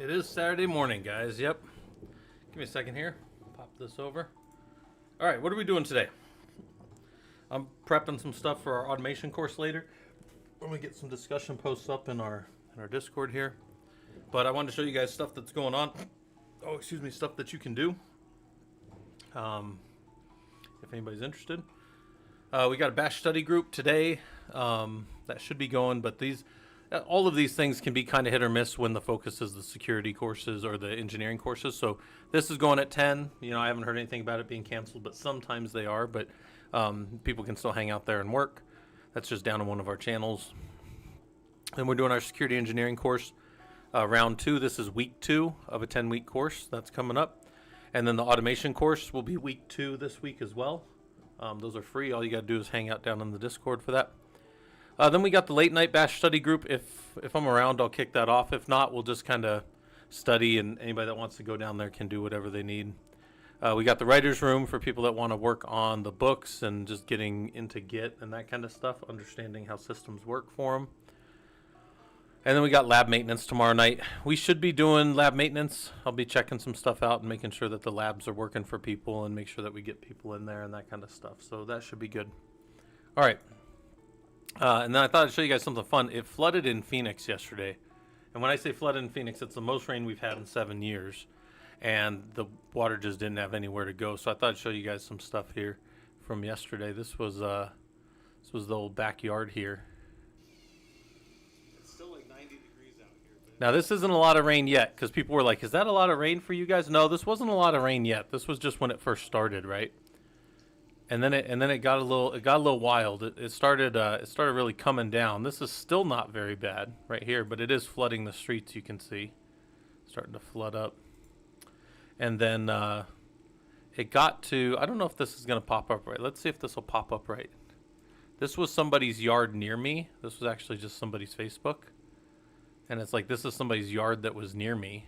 It is Saturday morning, guys. Yep. Give me a second here. Pop this over. All right, what are we doing today? I'm prepping some stuff for our automation course later. We're gonna get some discussion posts up in our Discord here. But I wanted to show you guys stuff that's going on. Oh, excuse me, stuff that you can do. If anybody's interested. We got a bash study group today. That should be going, but all of these things can be kind of hit or miss when the focus is the security courses or the engineering courses. So this is going at 10. You know, I haven't heard anything about it being canceled, but sometimes they are. But people can still hang out there and work. That's just down on one of our channels. And we're doing our security engineering course, round 2. This is week 2 of a 10-week course that's coming up. And then the automation course will be week 2 this week as well. Those are free. All you got to do is hang out down in the Discord for that. Then we got the late night bash study group. If I'm around, I'll kick that off. If not, we'll just kind of study, and anybody that wants to go down there can do whatever they need. We got the writer's room for people that want to work on the books and just getting into Git and that kind of stuff, understanding how systems work for them. And then we got lab maintenance tomorrow night. We should be doing lab maintenance. I'll be checking some stuff out and making sure that the labs are working for people and make sure that we get people in there and that kind of stuff. So that should be good. All right. And then I thought I'd show you guys something fun. It flooded in Phoenix yesterday. And when I say flooded in Phoenix, it's the most rain we've had in 7 years. And the water just didn't have anywhere to go. So I thought I'd show you guys some stuff here from yesterday. This was the old backyard here. It's still like 90 degrees out here. Now this isn't a lot of rain yet, because people were like, is that a lot of rain for you guys? No, this wasn't a lot of rain yet. This was just when it first started, right? And then it got a little wild. It started really coming down. This is still not very bad right here, but it is flooding the streets. You can see, starting to flood up. And then it got to, I don't know if this is gonna pop up right. Let's see if this will pop up right. This was somebody's yard near me. This was actually just somebody's Facebook, and it's like this is somebody's yard that was near me.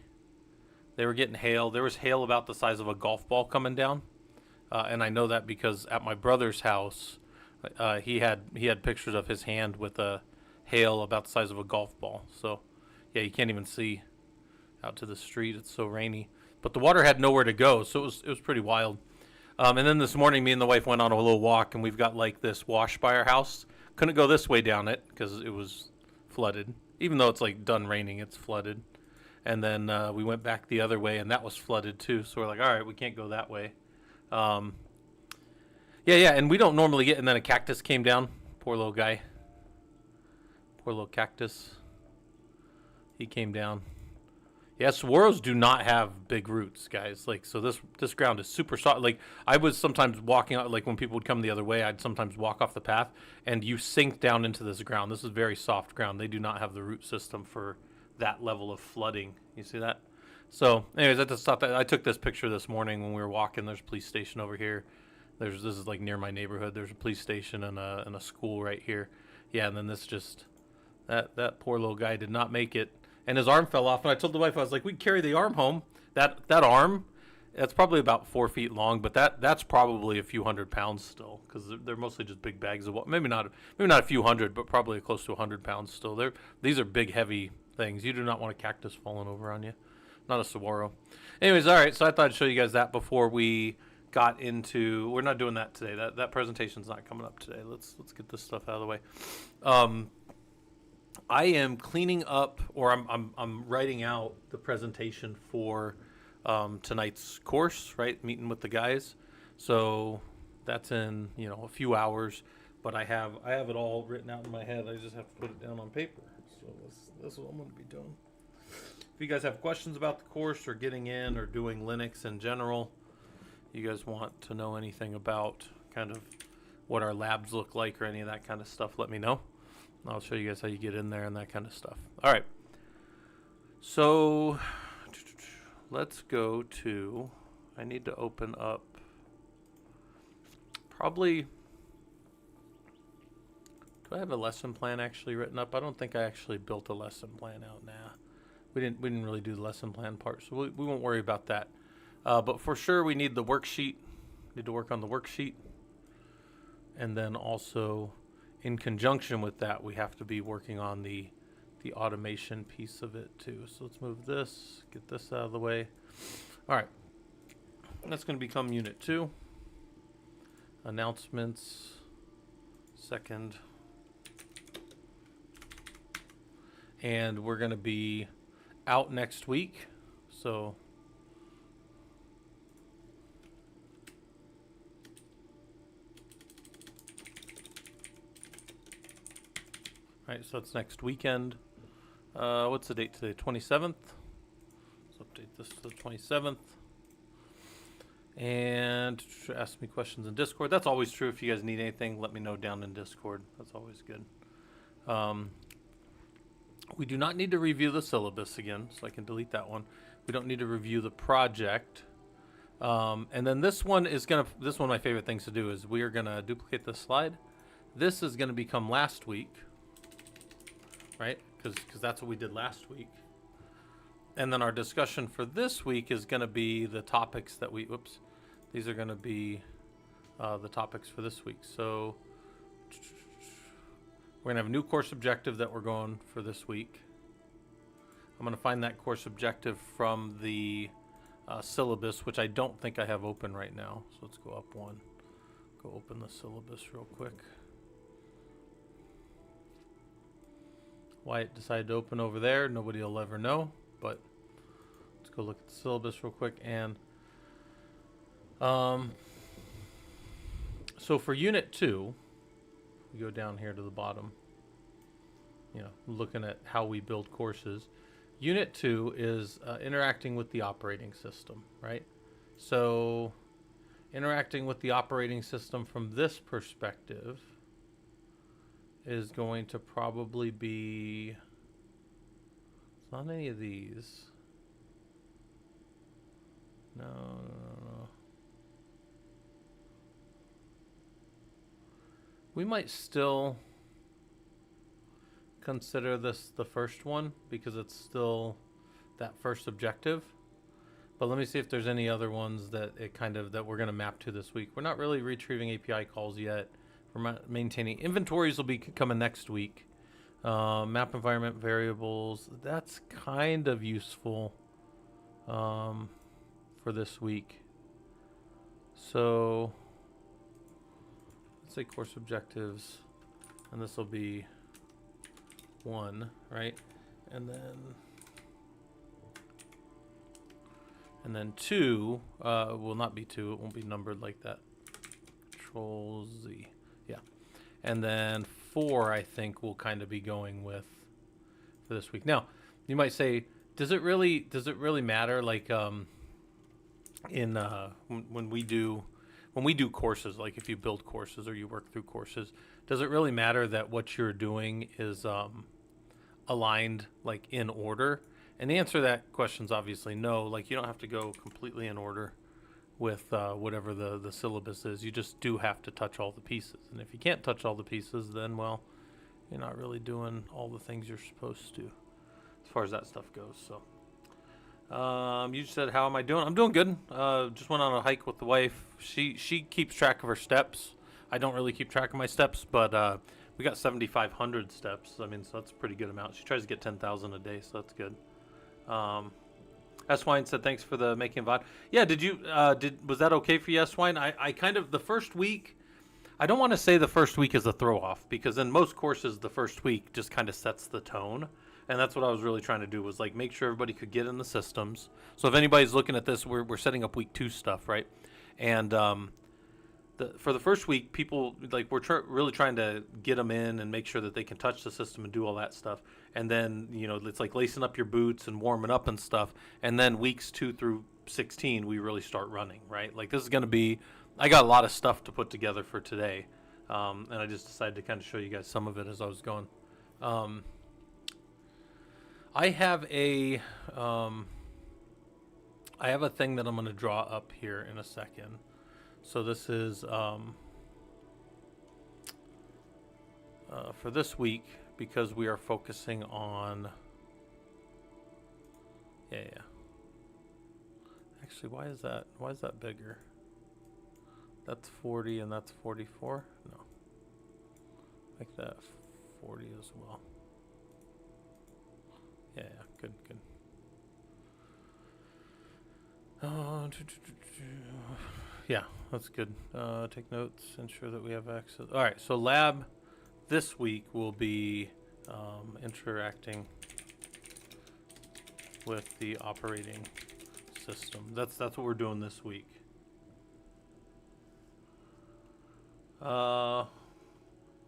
They were getting hail. There was hail about the size of a golf ball coming down. And I know that because at my brother's house, he had pictures of his hand with a hail about the size of a golf ball. So, yeah, you can't even see out to the street. It's so rainy. But the water had nowhere to go, so it was pretty wild. And then this morning, me and the wife went on a little walk, and we've got like this wash by our house. Couldn't go this way down it because it was flooded. Even though it's like done raining, it's flooded. And then we went back the other way, and that was flooded too. So we're like, all right, we can't go that way. Yeah, and we don't normally get, and then a cactus came down. Poor little guy. Poor little cactus. He came down. Yeah, saguaros do not have big roots, guys. Like, so this ground is super soft. Like, I was sometimes walking out, like when people would come the other way, I'd sometimes walk off the path, and you sink down into this ground. This is very soft ground. They do not have the root system for that level of flooding. You see that? So, anyways, I just thought that I took this picture this morning when we were walking. There's a police station over here. This is like near my neighborhood. There's a police station and a school right here. Yeah, and then this just that poor little guy did not make it, and his arm fell off. And I told the wife, I was like, we'd carry the arm home. That arm, that's probably about 4 feet long, but that's probably a few hundred pounds still, because they're mostly just big bags of water. Maybe not a few hundred, but probably close to 100 pounds still. These are big, heavy things. You do not want a cactus falling over on you. Not a saguaro. Anyways, all right, so I thought I'd show you guys that before we got into, we're not doing that today. That presentation's not coming up today. Let's get this stuff out of the way. I am cleaning up, or I'm writing out the presentation for tonight's course, right? Meeting with the guys. So that's in, a few hours, but I have it all written out in my head. I just have to put it down on paper. So this is what I'm going to be doing. If you guys have questions about the course or getting in or doing Linux in general, you guys want to know anything about kind of what our labs look like or any of that kind of stuff, let me know. I'll show you guys how you get in there and that kind of stuff. All right. So let's go to, I need to open up probably, do I have a lesson plan actually written up? I don't think I actually built a lesson plan out now. We didn't really do the lesson plan part, so we won't worry about that. But for sure, we need the worksheet. Need to work on the worksheet, and then also, in conjunction with that, we have to be working on the the automation piece of it too. So let's move this, get this out of the way. All right, that's going to become Unit 2. Announcements, second. And we're going to be out next week. So all right, so it's next weekend. What's the date today? 27th. Let's update this to the 27th. And ask me questions in Discord. That's always true. If you guys need anything, let me know down in Discord. That's always good. We do not need to review the syllabus again, so I can delete that one. We don't need to review the project. And then this one is one of my favorite things to do is we are gonna duplicate this slide. This is gonna become last week, right? Because that's what we did last week. And then our discussion for this week is gonna be the topics that these are gonna be the topics for this week. So we're gonna have a new course objective that we're going for this week. I'm gonna find that course objective from the syllabus, which I don't think I have open right now. So let's go up one. Go open the syllabus real quick. Why it decided to open over there, nobody will ever know. But let's go look at the syllabus real quick. And so for Unit 2, we go down here to the bottom, looking at how we build courses. Unit 2 is interacting with the operating system, right? So interacting with the operating system from this perspective is going to probably be, it's not any of these. No. We might still consider this the first one because it's still that first objective. But let me see if there's any other ones that we're going to map to this week. We're not really retrieving API calls yet. We're maintaining inventories will be coming next week. Map environment variables, that's kind of useful for this week. So let's say course objectives, and this will be 1, right? And then 2 will not be 2. It won't be numbered like that. Control Z, yeah. And then 4, I think, will kind of be going with for this week. Now, you might say, does it really matter? Like when we do courses, like if you build courses or you work through courses, does it really matter that what you're doing is aligned like in order? And the answer to that question is obviously no. Like you don't have to go completely in order with whatever the syllabus is. You just do have to touch all the pieces. And if you can't touch all the pieces, then well, you're not really doing all the things you're supposed to as far as that stuff goes. So you said, how am I doing? I'm doing good. Just went on a hike with the wife. She keeps track of her steps. I don't really keep track of my steps, but we got 7,500 steps. I mean, so that's a pretty good amount. She tries to get 10,000 a day, so that's good. S-Wine said, thanks for the making VOD. Yeah, was that okay for you, S-Wine? I kind of, the first week, I don't want to say the first week is a throw-off, because in most courses, the first week just kind of sets the tone. And that's what I was really trying to do, was like make sure everybody could get in the systems. So if anybody's looking at this, we're setting up week 2 stuff, right? And for the first week, people like really trying to get them in and make sure that they can touch the system and do all that stuff. And then it's like lacing up your boots and warming up and stuff. And then weeks 2 through 16, we really start running, right? Like this is going to be, I got a lot of stuff to put together for today, and I just decided to kind of show you guys some of it as I was going. I have a thing that I'm going to draw up here in a second. So this is for this week, because we are focusing on actually, why is that bigger? That's 40 and that's 44. No, like that 40 as well. Yeah, good. Yeah, that's good. Take notes, ensure that we have access. All right, so lab this week will be interacting with the operating system. That's what we're doing this week.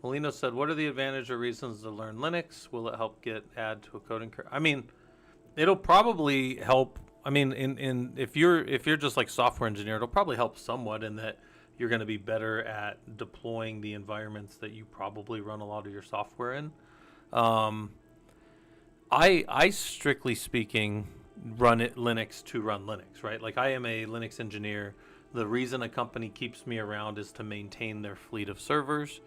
Molino said, "What are the advantages or reasons to learn Linux? Will it help add to a coding career?" I mean, it'll probably help. I mean, in if you're just like software engineer, it'll probably help somewhat in that you're going to be better at deploying the environments that you probably run a lot of your software in. I strictly speaking run Linux to run Linux, right? Like I am a Linux engineer. The reason a company keeps me around is to maintain their fleet of servers.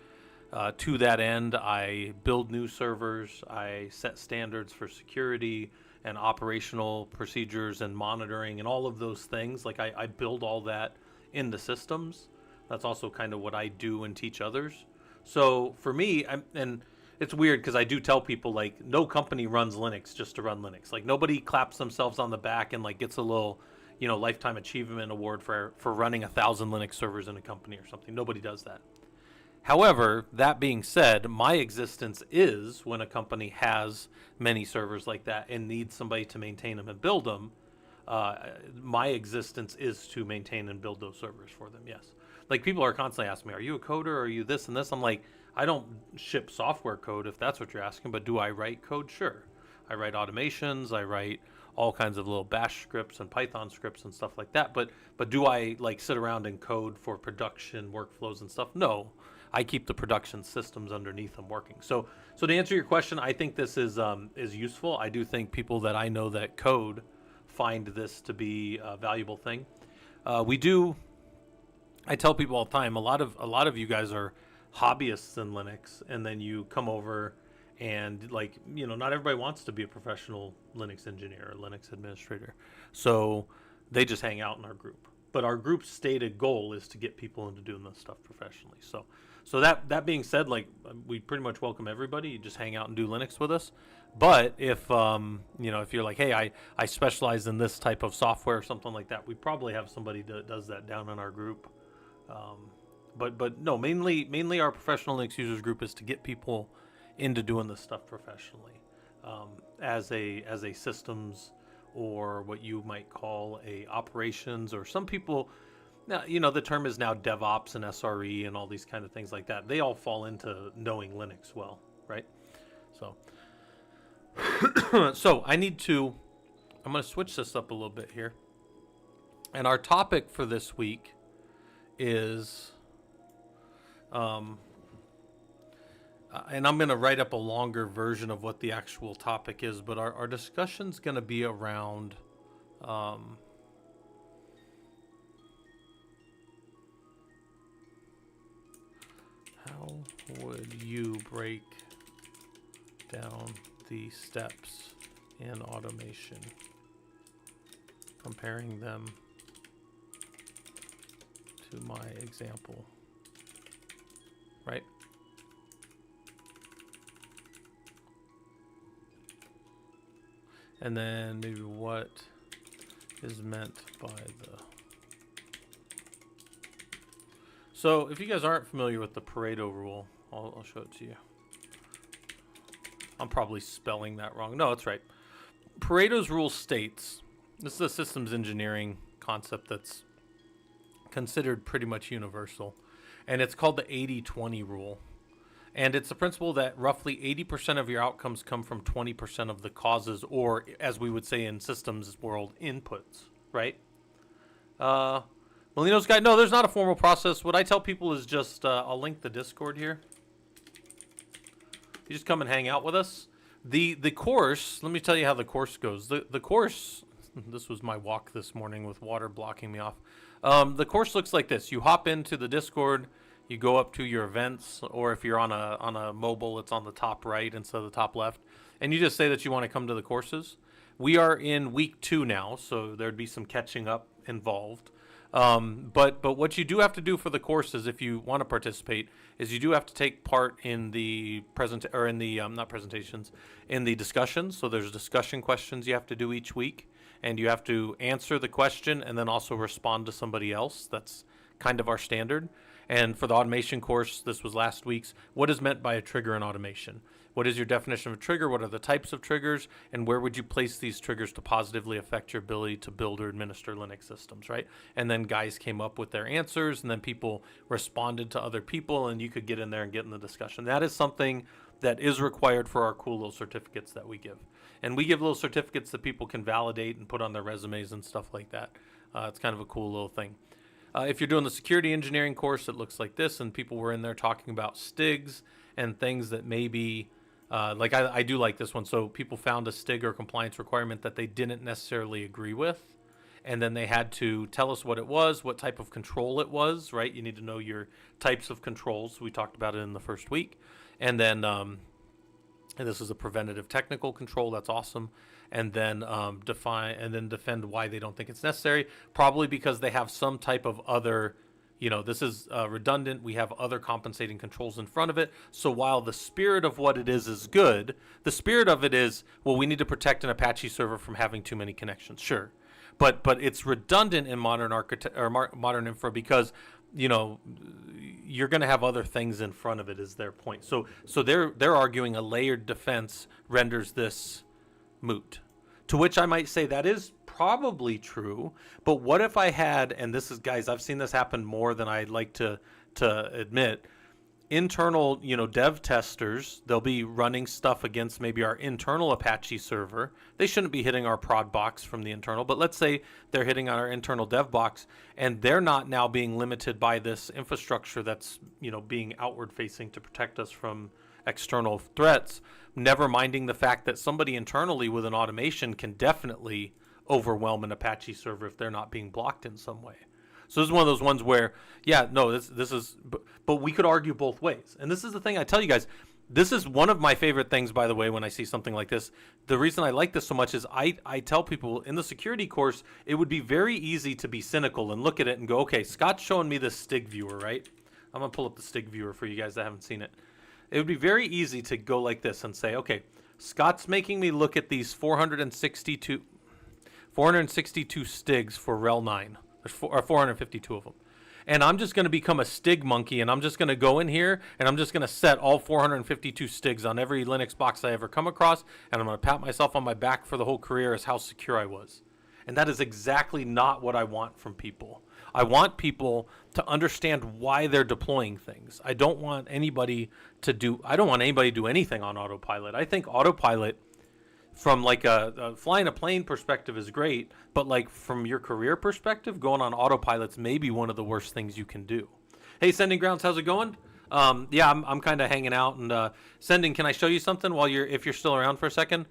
To that end, I build new servers. I set standards for security and operational procedures and monitoring and all of those things. Like I build all that in the systems. That's also kind of what I do and teach others. So for me, and it's weird because I do tell people like no company runs Linux just to run Linux. Like nobody claps themselves on the back and like gets a little, lifetime achievement award for running 1,000 Linux servers in a company or something. Nobody does that. However, that being said, my existence is when a company has many servers like that and needs somebody to maintain them and build them. My existence is to maintain and build those servers for them. Yes. Like people are constantly asking me, "Are you a coder? Or are you this and this?" I'm like, I don't ship software code if that's what you're asking, but do I write code? Sure. I write automations. I write all kinds of little bash scripts and Python scripts and stuff like that. But do I like sit around and code for production workflows and stuff? No. I keep the production systems underneath them working. So to answer your question, I think this is useful. I do think people that I know that code find this to be a valuable thing. I tell people all the time, a lot of you guys are hobbyists in Linux, and then you come over and not everybody wants to be a professional Linux engineer or Linux administrator. So they just hang out in our group. But our group's stated goal is to get people into doing this stuff professionally. So that being said, we pretty much welcome everybody. You just hang out and do Linux with us. But if if you're like, hey, I specialize in this type of software or something like that, we probably have somebody that does that down in our group. But no, mainly our professional Linux users group is to get people into doing this stuff professionally, as a systems or what you might call a operations, or some people now, the term is now DevOps and SRE and all these kind of things like that. They all fall into knowing Linux well, right? So so I'm going to switch this up a little bit here. And our topic for this week is and I'm going to write up a longer version of what the actual topic is, but our discussion's going to be around how would you break down the steps in automation, comparing them to my example, right? And then maybe what is meant by the... So if you guys aren't familiar with the Pareto rule, I'll show it to you. I'm probably spelling that wrong. No, that's right. Pareto's rule states, this is a systems engineering concept that's considered pretty much universal, and it's called the 80-20 rule. And it's the principle that roughly 80% of your outcomes come from 20% of the causes, or as we would say in systems world, inputs, right? Molino's guide, no, there's not a formal process. What I tell people is just, I'll link the Discord here. You just come and hang out with us. The course, let me tell you how the course goes. The course, this was my walk this morning with water blocking me off. The course looks like this. You hop into the Discord, you go up to your events, or if you're on a mobile, it's on the top right instead of the top left, and you just say that you want to come to the courses. We are in week 2 now, so there'd be some catching up involved. But what you do have to do for the courses, if you want to participate, is you do have to take part in the not presentations, in the discussions. So there's discussion questions you have to do each week, and you have to answer the question and then also respond to somebody else. That's kind of our standard. And for the automation course, this was last week's, what is meant by a trigger in automation? What is your definition of a trigger? What are the types of triggers? And where would you place these triggers to positively affect your ability to build or administer Linux systems, right? And then guys came up with their answers, and then people responded to other people, and you could get in there and get in the discussion. That is something that is required for our cool little certificates that we give. And we give little certificates that people can validate and put on their resumes and stuff like that. It's kind of a cool little thing. If you're doing the security engineering course, it looks like this, and people were in there talking about STIGs and things that maybe... I do like this one. So people found a STIG or compliance requirement that they didn't necessarily agree with. And then they had to tell us what it was, what type of control it was, right? You need to know your types of controls. We talked about it in the first week. And then, and this is a preventative technical control. That's awesome. And then defend why they don't think it's necessary. Probably because they have some type of other... this is redundant. We have other compensating controls in front of it. So while the spirit of what it is good, the spirit of it is, well, we need to protect an Apache server from having too many connections. Sure. But it's redundant in modern modern infra because, you're going to have other things in front of it is their point. So they're arguing a layered defense renders this moot. To which I might say that is probably true, but what if I had, and this is, guys, I've seen this happen more than I'd like to admit, internal, dev testers, they'll be running stuff against maybe our internal Apache server. They shouldn't be hitting our prod box from the internal, but let's say they're hitting on our internal dev box, and they're not now being limited by this infrastructure that's, being outward facing to protect us from external threats, never minding the fact that somebody internally with an automation can definitely overwhelm an Apache server if they're not being blocked in some way. So this is one of those ones where, this is, but we could argue both ways. And this is the thing I tell you guys, this is one of my favorite things, by the way, when I see something like this. The reason I like this so much is I tell people in the security course, it would be very easy to be cynical and look at it and go, okay, Scott's showing me this STIG viewer, right? I'm going to pull up the STIG viewer for you guys that haven't seen it. It would be very easy to go like this and say, okay, Scott's making me look at these 462 STIGs for RHEL 9. There's 452 of them. And I'm just going to become a STIG monkey, and I'm just going to go in here, and I'm just going to set all 452 STIGs on every Linux box I ever come across, and I'm going to pat myself on my back for the whole career as how secure I was. And that is exactly not what I want from people. I want people to understand why they're deploying things. I don't want anybody to do anything on autopilot. I think autopilot from like a flying a plane perspective is great, but like from your career perspective, going on autopilot's maybe one of the worst things you can do. Hey, Sending Grounds, how's it going? I'm kind of hanging out, and Sending, can I show you something if you're still around for a second?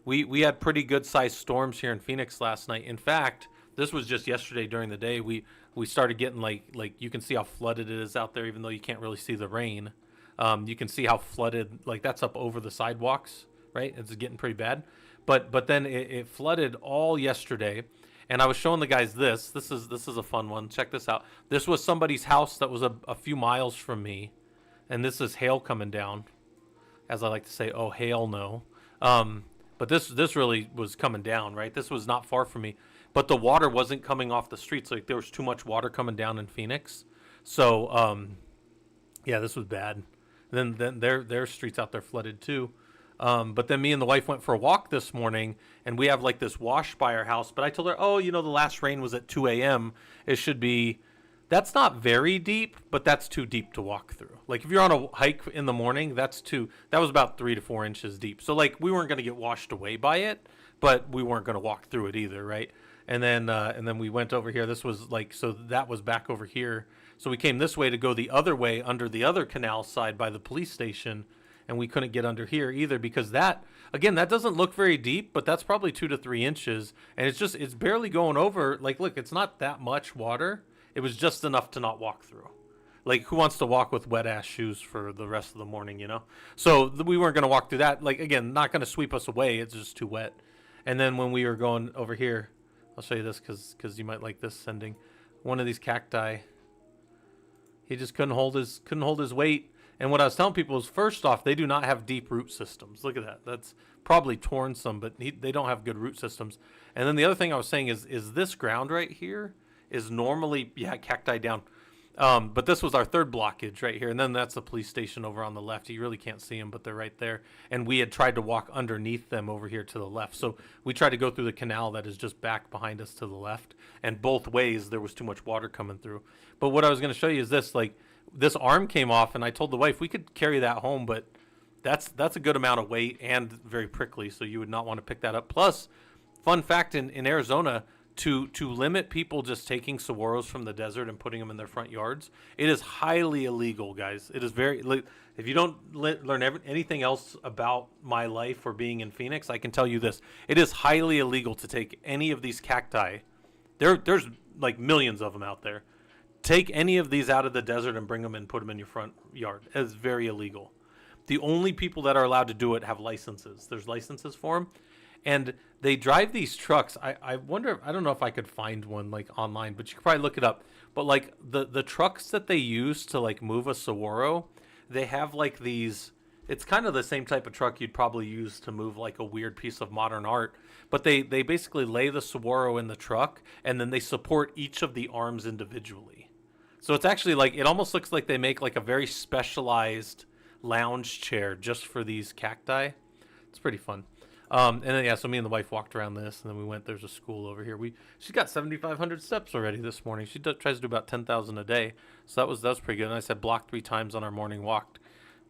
We had pretty good sized storms here in Phoenix last night. In fact, this was just yesterday during the day. We started getting like you can see how flooded it is out there, even though you can't really see the rain. You can see how flooded, like that's up over the sidewalks, right? It's getting pretty bad. But then it flooded all yesterday, and I was showing the guys this. This is a fun one. Check this out. This was somebody's house that was a few miles from me, and this is hail coming down, as I like to say. Oh, hail no. But this really was coming down, right? This was not far from me. But the water wasn't coming off the streets. Like there was too much water coming down in Phoenix. So, this was bad. Then their streets out there flooded too. But then me and the wife went for a walk this morning, and we have like this wash by our house. But I told her, the last rain was at 2 a.m. It should be, that's not very deep, but that's too deep to walk through. Like if you're on a hike in the morning, that was about 3 to 4 inches deep. So like we weren't going to get washed away by it, but we weren't going to walk through it either, right? And then we went over here. This was like, so that was back over here. So we came this way to go the other way under the other canal side by the police station, and we couldn't get under here either because that doesn't look very deep, but that's probably 2 to 3 inches, and it's barely going over. Like, look, it's not that much water. It was just enough to not walk through. Like, who wants to walk with wet ass shoes for the rest of the morning, So we weren't going to walk through that. Like, again, not going to sweep us away. It's just too wet. And then when we were going over here, I'll show you this because you might like this Sending. one of these cacti. He just couldn't hold his weight. And what I was telling people is, first off, they do not have deep root systems. Look at that. That's probably torn some, but they don't have good root systems. And then the other thing I was saying is this ground right here is normally, yeah, cacti down. But this was our third blockage right here. And then that's the police station over on the left. You really can't see them, but they're right there. And we had tried to walk underneath them over here to the left. So we tried to go through the canal that is just back behind us to the left. And both ways, there was too much water coming through. But what I was going to show you is this, like, this arm came off, and I told the wife we could carry that home, but that's a good amount of weight and very prickly, so you would not want to pick that up. Plus, fun fact, in Arizona, to limit people just taking saguaros from the desert and putting them in their front yards, it is highly illegal, guys. It is very, if you don't learn anything else about my life or being in Phoenix, I can tell you this: it is highly illegal to take any of these cacti. There's like millions of them out there. Take any of these out of the desert and bring them and put them in your front yard. It's very illegal. The only people that are allowed to do it have licenses. There's licenses for them. And they drive these trucks. I wonder, I don't know if I could find one like online, but you could probably look it up. But like the trucks that they use to like move a saguaro, they have like these, it's kind of the same type of truck you'd probably use to move like a weird piece of modern art. But they basically lay the saguaro in the truck, and then they support each of the arms individually. So it's actually like, it almost looks like they make like a very specialized lounge chair just for these cacti. It's pretty fun. And then, yeah, so me and the wife walked around this, and then we went, there's a school over here. She's got 7,500 steps already this morning. She tries to do about 10,000 a day. So that was pretty good. And I said block 3 times on our morning walk.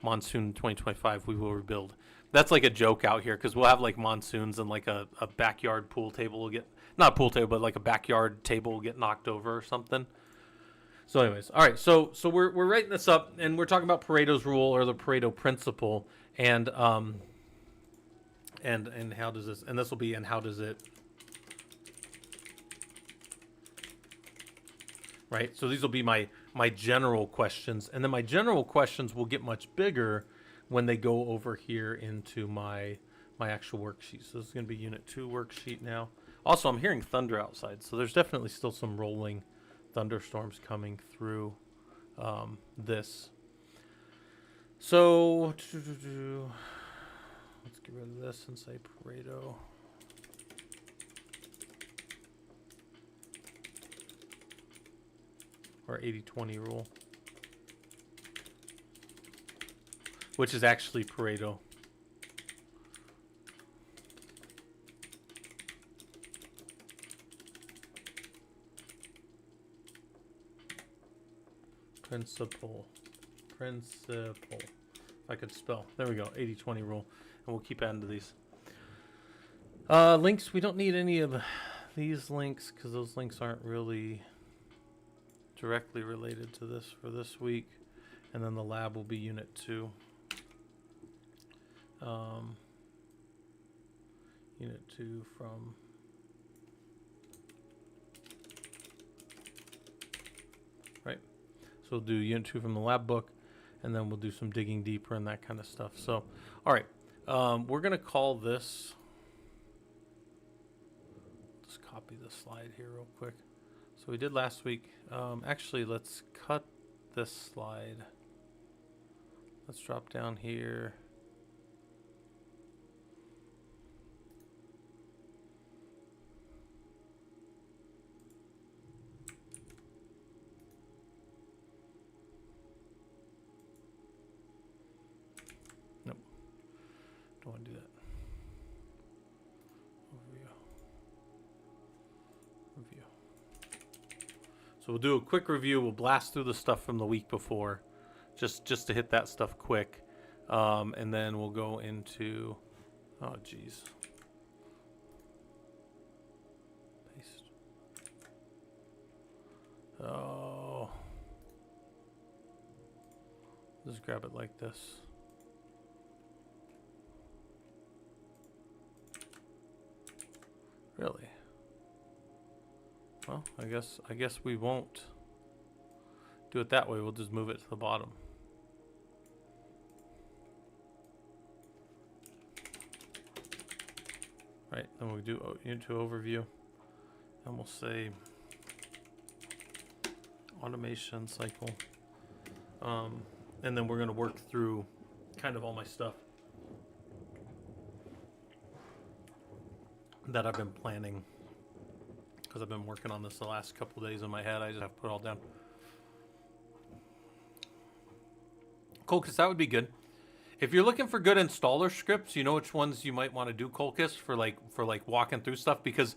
Monsoon 2025, we will rebuild. That's like a joke out here, because we'll have like monsoons and like a backyard pool table will get, not a pool table, but like a backyard table will get knocked over or something. So anyways, all right, so we're writing this up, and we're talking about Pareto's rule, or the Pareto principle, and how does this, and this will be, and how does it, right? So these will be my general questions, and then my general questions will get much bigger when they go over here into my actual worksheet. So this is going to be Unit 2 worksheet now. Also, I'm hearing thunder outside, so there's definitely still some rolling thunderstorms coming through this. So let's get rid of this and say Pareto. Or 80-20 rule, which is actually Pareto. Principle. If I could spell. There we go. 80-20 rule. And we'll keep adding to these. Links. We don't need any of these links because those links aren't really directly related to this for this week. And then the lab will be Unit 2. Unit 2 from... Right. So we'll do Unit 2 from the lab book, and then we'll do some digging deeper and that kind of stuff. So, all right. We're going to call this... Let's copy the slide here real quick. So we did last week. Actually, let's cut this slide. Let's drop down here. Nope. Don't want to do that. Review. So we'll do a quick review. We'll blast through the stuff from the week before, just to hit that stuff quick, and then we'll go into, oh geez, paste. Oh, just grab it like this. Really? Well, I guess we won't do it that way. We'll just move it to the bottom. Right, then we'll do Unit 2 overview, and we'll say automation cycle. And then we're going to work through kind of all my stuff that I've been planning, because I've been working on this the last couple days in my head. I just have to put it all down. Cool, because that would be good. If you're looking for good installer scripts, you know which ones you might want to do, Colchis, for like walking through stuff, because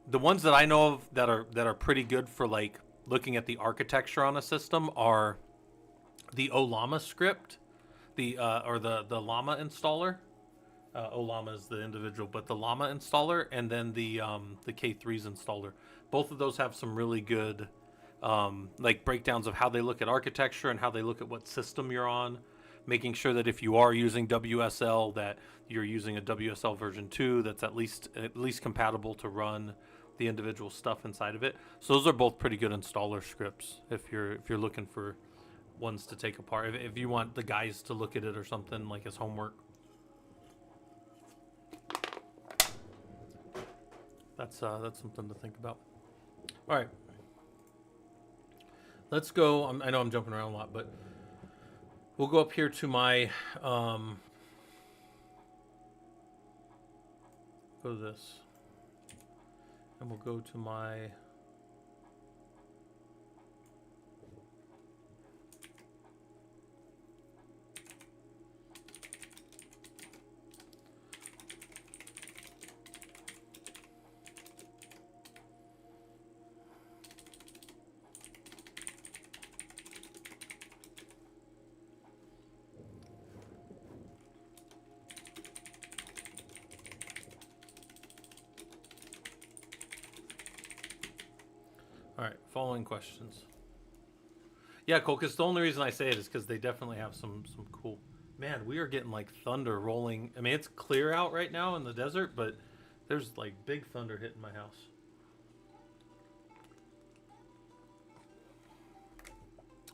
the ones that I know of that are pretty good for like looking at the architecture on a system are the Olama script, the Llama installer. Olama is the individual, but the Llama installer, and then the K3's installer. Both of those have some really good like breakdowns of how they look at architecture and how they look at what system you're on, making sure that if you are using WSL, that you're using a WSL version 2 that's at least compatible to run the individual stuff inside of it. So those are both pretty good installer scripts if you're looking for ones to take apart. If you want the guys to look at it or something like as homework. That's something to think about. All right. Let's go. I know I'm jumping around a lot, but we'll go up here to my, go to this, and we'll go to my, all right, following questions. Yeah, Cole, because the only reason I say it is because they definitely have some cool... Man, we are getting like thunder rolling. I mean, it's clear out right now in the desert, but there's like big thunder hitting my house.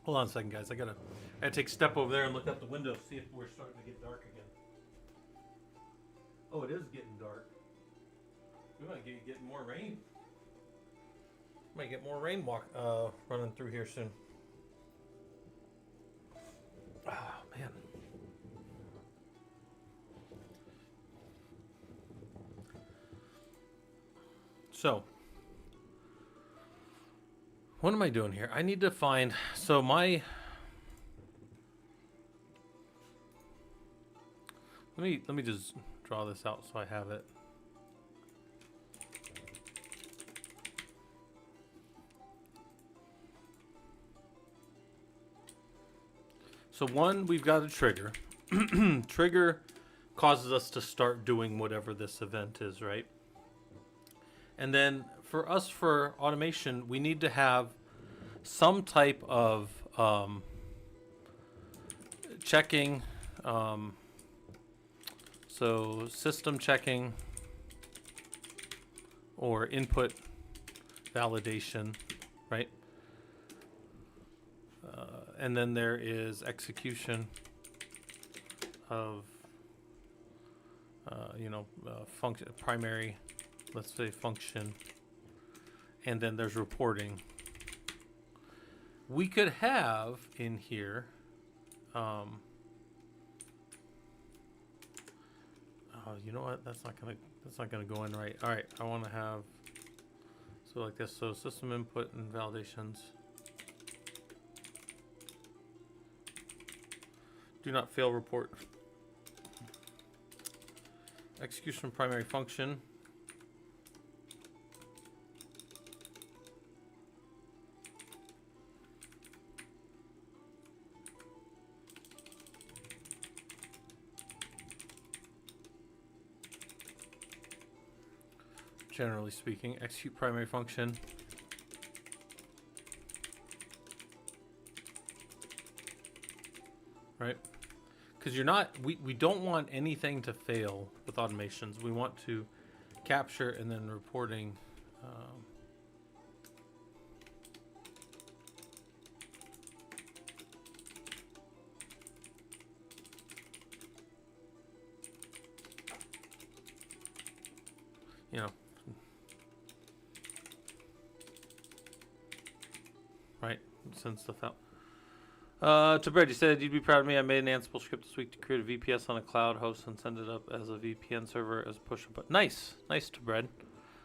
Hold on a second, guys. I gotta take a step over there and look out the window, see if we're starting to get dark again. Oh, it is getting dark. We might get more rain. Might get more rain running through here soon. Oh, man. So, what am I doing here? I need to find... So my... Let me just draw this out so I have it. So one, we've got a trigger. Trigger causes us to start doing whatever this event is, right? And then for us, for automation, we need to have some type of checking. So system checking or input validation, right? And then there is execution of, function, primary, let's say function, and then there's reporting. We could have in here, you know what? That's not gonna go in right. All right, I want to have so like this. So system input and validations. Do not fail report. Execution primary function. Generally speaking, execute primary function. Right? Because you're not, we don't want anything to fail with automations. We want to capture and then reporting. You know, right? send stuff out. To Brett, you said you'd be proud of me. I made an Ansible script this week to create a VPS on a cloud host and send it up as a VPN server as a push button. Nice, to Brett.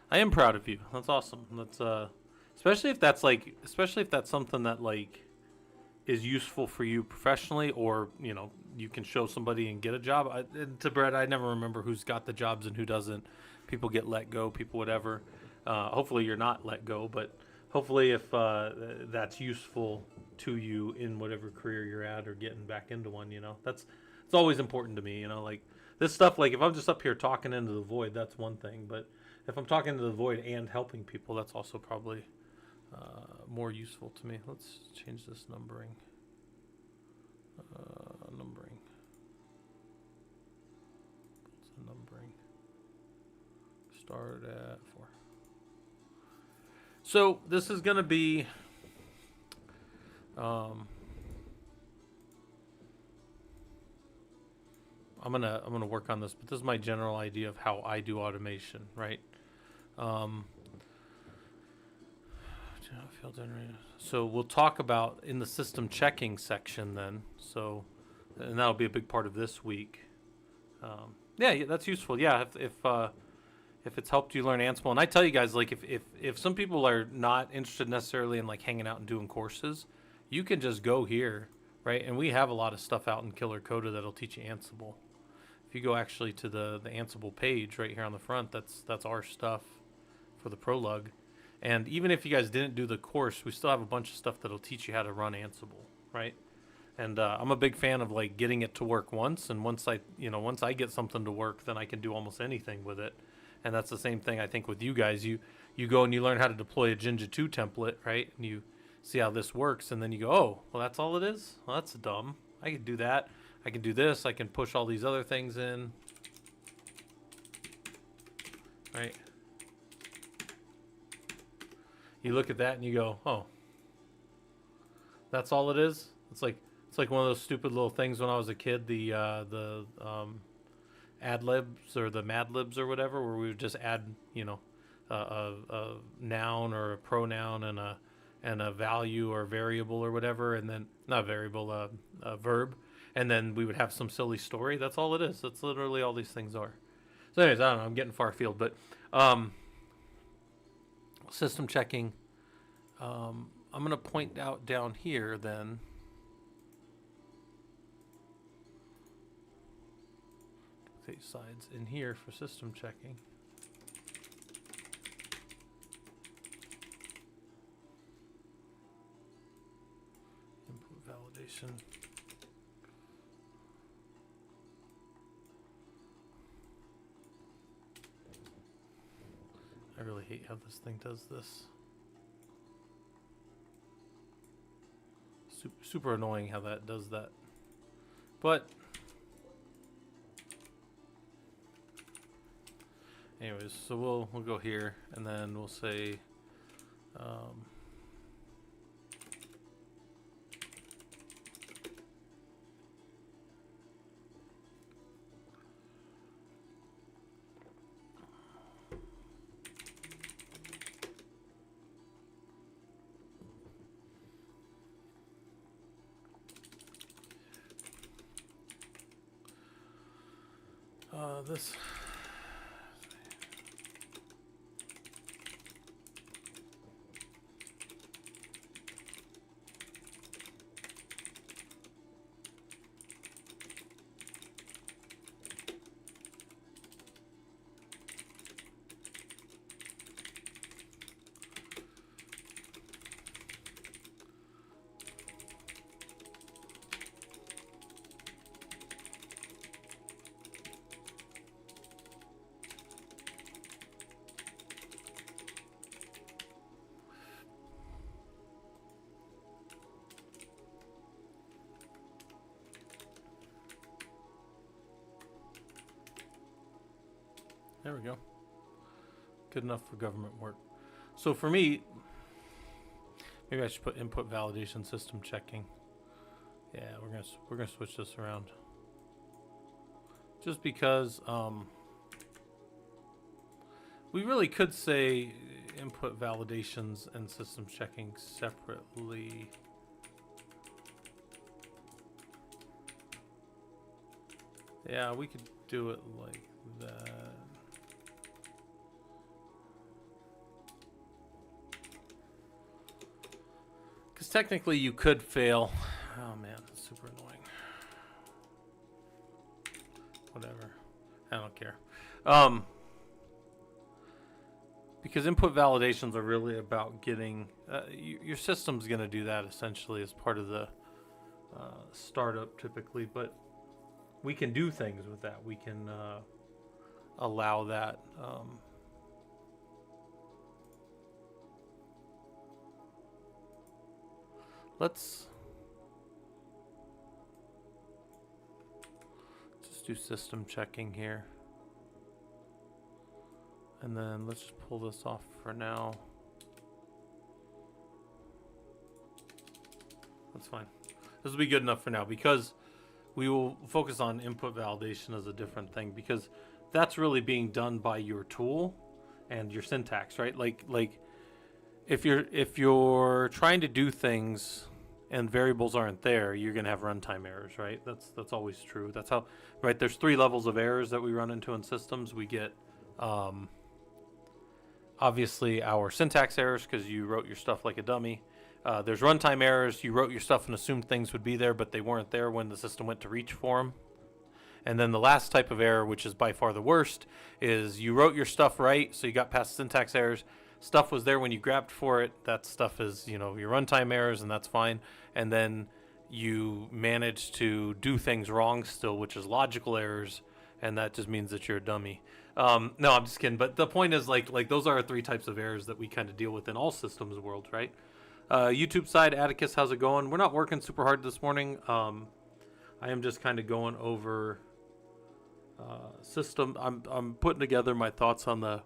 I am proud of you. That's awesome. That's especially if that's something that like is useful for you professionally, or you can show somebody and get a job. To Brett, I never remember who's got the jobs and who doesn't. People get let go. People whatever. Hopefully you're not let go, but hopefully if that's useful to you in whatever career you're at or getting back into one, it's always important to me, like this stuff. Like if I'm just up here talking into the void, that's one thing, but if I'm talking to the void and helping people, that's also probably more useful to me. Let's change this numbering. Numbering. What's the numbering? Start at 4. So this is going to be I'm gonna work on this, but this is my general idea of how I do automation, right? So we'll talk about in the system checking section then. So, and that'll be a big part of this week. Yeah, that's useful. Yeah, if it's helped you learn Ansible, and I tell you guys, like if some people are not interested necessarily in like hanging out and doing courses, you can just go here, right? And we have a lot of stuff out in Killer Coda that'll teach you Ansible. If you go actually to the Ansible page right here on the front, that's our stuff for the ProLUG. And even if you guys didn't do the course, we still have a bunch of stuff that'll teach you how to run Ansible, right? And I'm a big fan of like getting it to work once, and once I get something to work, then I can do almost anything with it. And that's the same thing I think with you guys. You go and you learn how to deploy a Jinja 2 template, right? And you see how this works, and then you go, oh, well, that's all it is? Well, that's dumb. I can do that. I can do this. I can push all these other things in, right? You look at that and you go, oh, that's all it is? It's like one of those stupid little things when I was a kid, the ad libs or the mad libs or whatever, where we would just add, a noun or a pronoun and a value or variable or whatever, and then not variable, a verb, and then we would have some silly story. That's all it is. That's literally all these things are. So anyways, I don't know, I'm getting far afield, but system checking. I'm going to point out down here then. Sides in here for system checking. Input validation. I really hate how this thing does this. Super annoying how that does that. But anyways, so we'll go here, and then we'll say this. There we go. Good enough for government work. So for me, maybe I should put input validation system checking. Yeah, we're gonna switch this around. Just because we really could say input validations and system checking separately. Yeah, we could do it like that. Because technically you could fail. Oh man, that's super annoying. Whatever. I don't care. Because input validations are really about getting... your system's going to do that essentially as part of the startup typically, but we can do things with that. We can allow that. Let's just do system checking here. And then let's just pull this off for now. That's fine. This will be good enough for now because we will focus on input validation as a different thing because that's really being done by your tool and your syntax, right? Like if you're trying to do things and variables aren't there, you're going to have runtime errors, right? That's always true. That's how, right? There's 3 levels of errors that we run into in systems. We get obviously our syntax errors because you wrote your stuff like a dummy. There's runtime errors. You wrote your stuff and assumed things would be there, but they weren't there when the system went to reach for them. And then the last type of error, which is by far the worst, is you wrote your stuff right, so you got past syntax errors. Stuff was there when you grabbed for it. That stuff is, your runtime errors, and that's fine. And then you managed to do things wrong still, which is logical errors, and that just means that you're a dummy. No, I'm just kidding. But the point is, like those are 3 types of errors that we kind of deal with in all systems worlds, right? YouTube side, Atticus, how's it going? We're not working super hard this morning. I am just kind of going over system. I'm putting together my thoughts on the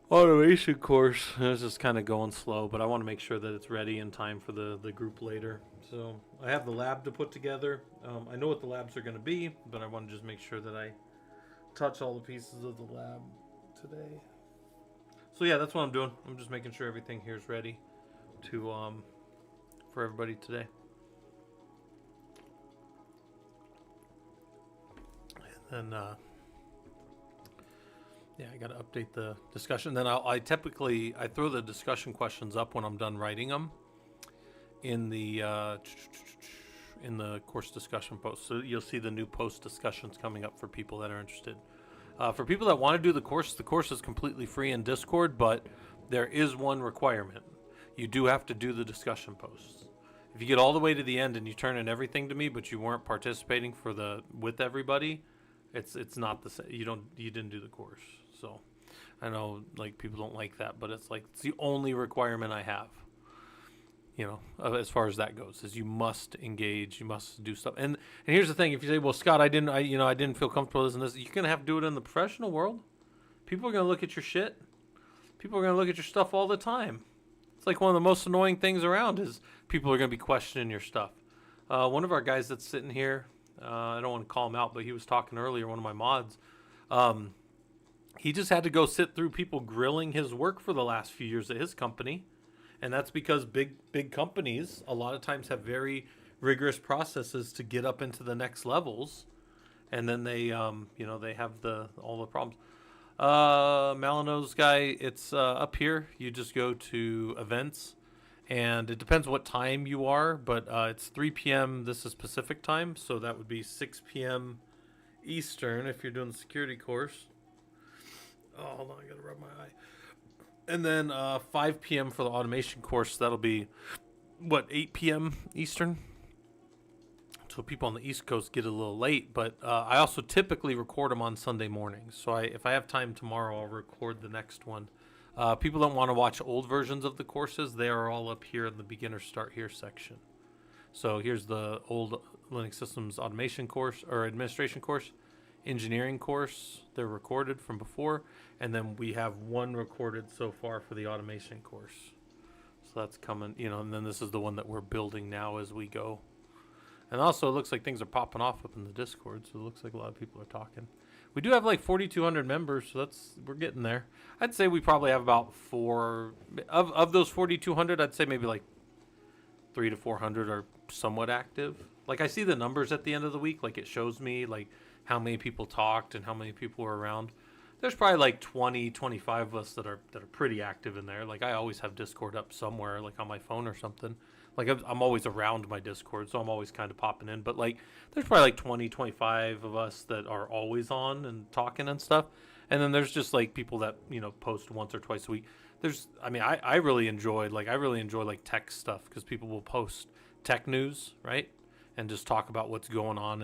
automation course. It's just kind of going slow, but I want to make sure that it's ready in time for the group later. So I have the lab to put together. I know what the labs are going to be, but I want to just make sure that I touch all the pieces of the lab today. So yeah, that's what I'm doing. I'm just making sure everything here is ready to for everybody today. And then yeah, I got to update the discussion. Then I typically throw the discussion questions up when I'm done writing them in the course discussion post. So you'll see the new post discussions coming up for people that are interested. For people that want to do the course is completely free in Discord, but there is one requirement. You do have to do the discussion posts. If you get all the way to the end and you turn in everything to me, but you weren't participating with everybody, it's not the same. You didn't do the course. So I know like people don't like that, but it's the only requirement I have. As far as that goes, is you must engage, you must do stuff. And here's the thing: if you say, "Well, Scott, I didn't feel comfortable with this and this," you're gonna have to do it in the professional world. People are gonna look at your shit. People are gonna look at your stuff all the time. It's like one of the most annoying things around is people are going to be questioning your stuff. One of our guys that's sitting here, I don't want to call him out, but he was talking earlier, one of my mods. He just had to go sit through people grilling his work for the last few years at his company. And that's because big companies a lot of times have very rigorous processes to get up into the next levels. And then they have all the problems. Malino's guy, it's up here. You just go to events, and it depends what time you are, but it's 3 p.m. This is Pacific time, so that would be 6 p.m. Eastern if you're doing the security course. Oh, hold on, I gotta rub my eye. And then 5 p.m. for the automation course. That'll be 8 p.m. Eastern. So people on the East Coast get a little late, but I also typically record them on Sunday mornings. So if I have time tomorrow, I'll record the next one. People that want to watch old versions of the courses, they are all up here in the beginner start here section. So here's the old Linux Systems automation course or administration course, engineering course. They're recorded from before, and then we have one recorded so far for the automation course. So that's coming, and then this is the one that we're building now as we go. And also, it looks like things are popping off up in the Discord, so it looks like a lot of people are talking. We do have like 4,200 members, so we're getting there. I'd say we probably have about four of those 4,200. I'd say maybe like 300 to 400 are somewhat active. Like I see the numbers at the end of the week, like it shows me like how many people talked and how many people were around. There's probably like 20, 25 of us that are pretty active in there. Like I always have Discord up somewhere, like on my phone or something. Like I'm always around my Discord, so I'm always kind of popping in. But like there's probably like 20, 25 of us that are always on and talking and stuff. And then there's just like people that, post once or twice a week. I really enjoy like tech stuff because people will post tech news, right? And just talk about what's going on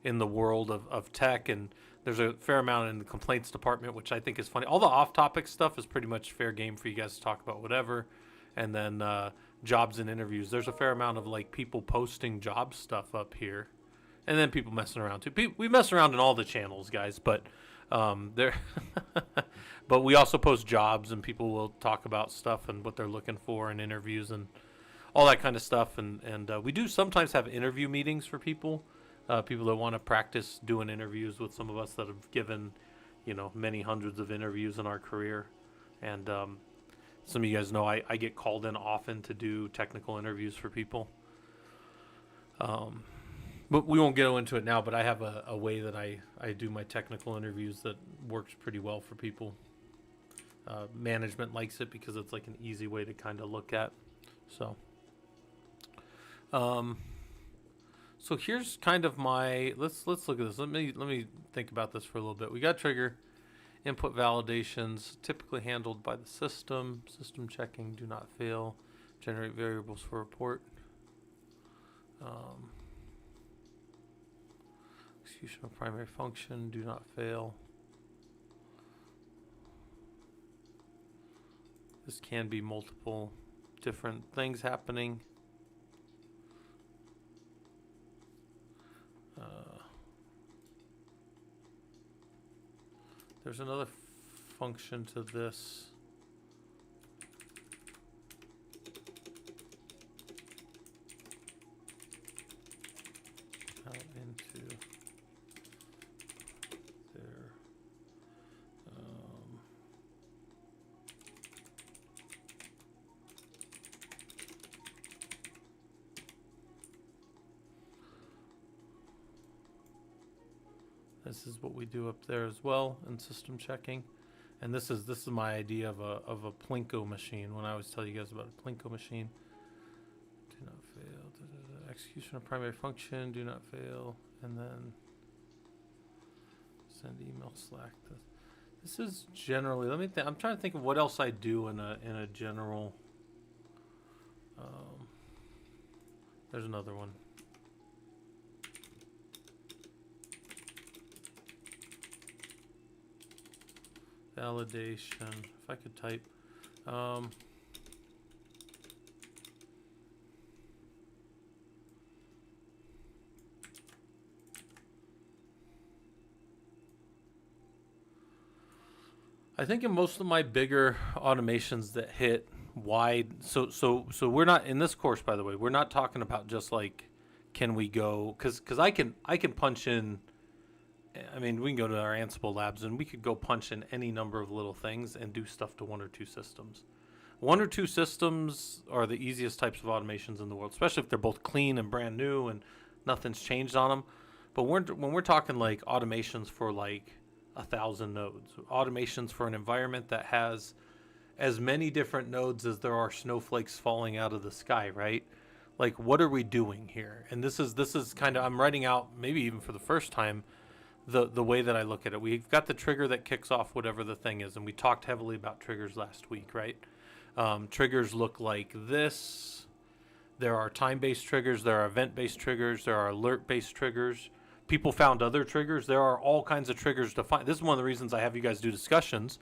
in the world of tech. And there's a fair amount in the complaints department, which I think is funny. All the off-topic stuff is pretty much fair game for you guys to talk about whatever. And then jobs and interviews. There's a fair amount of like people posting job stuff up here, and then people messing around too. We mess around in all the channels, guys, but there. But we also post jobs, and people will talk about stuff and what they're looking for in interviews and all that kind of stuff. And we do sometimes have interview meetings for people that want to practice doing interviews with some of us that have given, many hundreds of interviews in our career. And some of you guys know I get called in often to do technical interviews for people. But we won't get into it now, but I have a way that I do my technical interviews that works pretty well for people. Management likes it because it's like an easy way to kind of look at. So here's kind of my, let's look at this. Let me think about this for a little bit. We got trigger. Input validations typically handled by the system. System checking, do not fail. Generate variables for report. Execution of primary function, do not fail. This can be multiple different things happening. There's another function to this. Out into there. This is what we do up there as well in system checking, and this is my idea of a Plinko machine. When I always tell you guys about a Plinko machine, do not fail. Execution of primary function, do not fail, and then send email, Slack. This is generally. Let me think. I'm trying to think of what else I do in a general. There's another one. Validation. If I could type. I think in most of my bigger automations that hit wide, so we're not in this course, by the way. We're not talking about just like, can we go? Because I can punch in. I mean, we can go to our Ansible labs and we could go punch in any number of little things and do stuff to one or two systems. One or two systems are the easiest types of automations in the world, especially if they're both clean and brand new and nothing's changed on them. But when we're talking like automations for like 1,000 nodes, automations for an environment that has as many different nodes as there are snowflakes falling out of the sky, right? Like, what are we doing here? And this is kind of, I'm writing out maybe even for the first time the way that I look at it. We've got the trigger that kicks off whatever the thing is, and we talked heavily about triggers last week, right? Triggers look like this. There are time-based triggers, there are event-based triggers, there are alert-based triggers. People found other triggers. There are all kinds of triggers to find. This is one of the reasons I have you guys do discussions.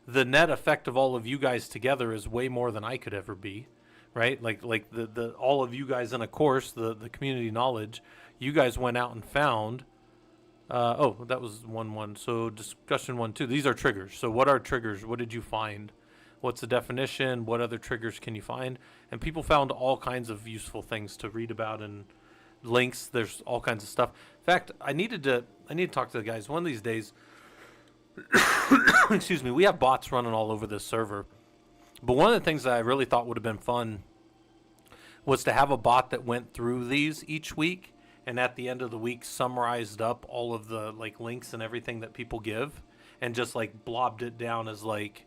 The net effect of all of you guys together is way more than I could ever be, right? Like the all of you guys in a course, the community knowledge, you guys went out and found. That was 1-1. So discussion 1-2. These are triggers. So what are triggers? What did you find? What's the definition? What other triggers can you find? And people found all kinds of useful things to read about and links. There's all kinds of stuff. In fact, I need to talk to the guys one of these days. Excuse me. We have bots running all over this server, but one of the things that I really thought would have been fun was to have a bot that went through these each week, and at the end of the week summarized up all of the like links and everything that people give, and just like blobbed it down as like,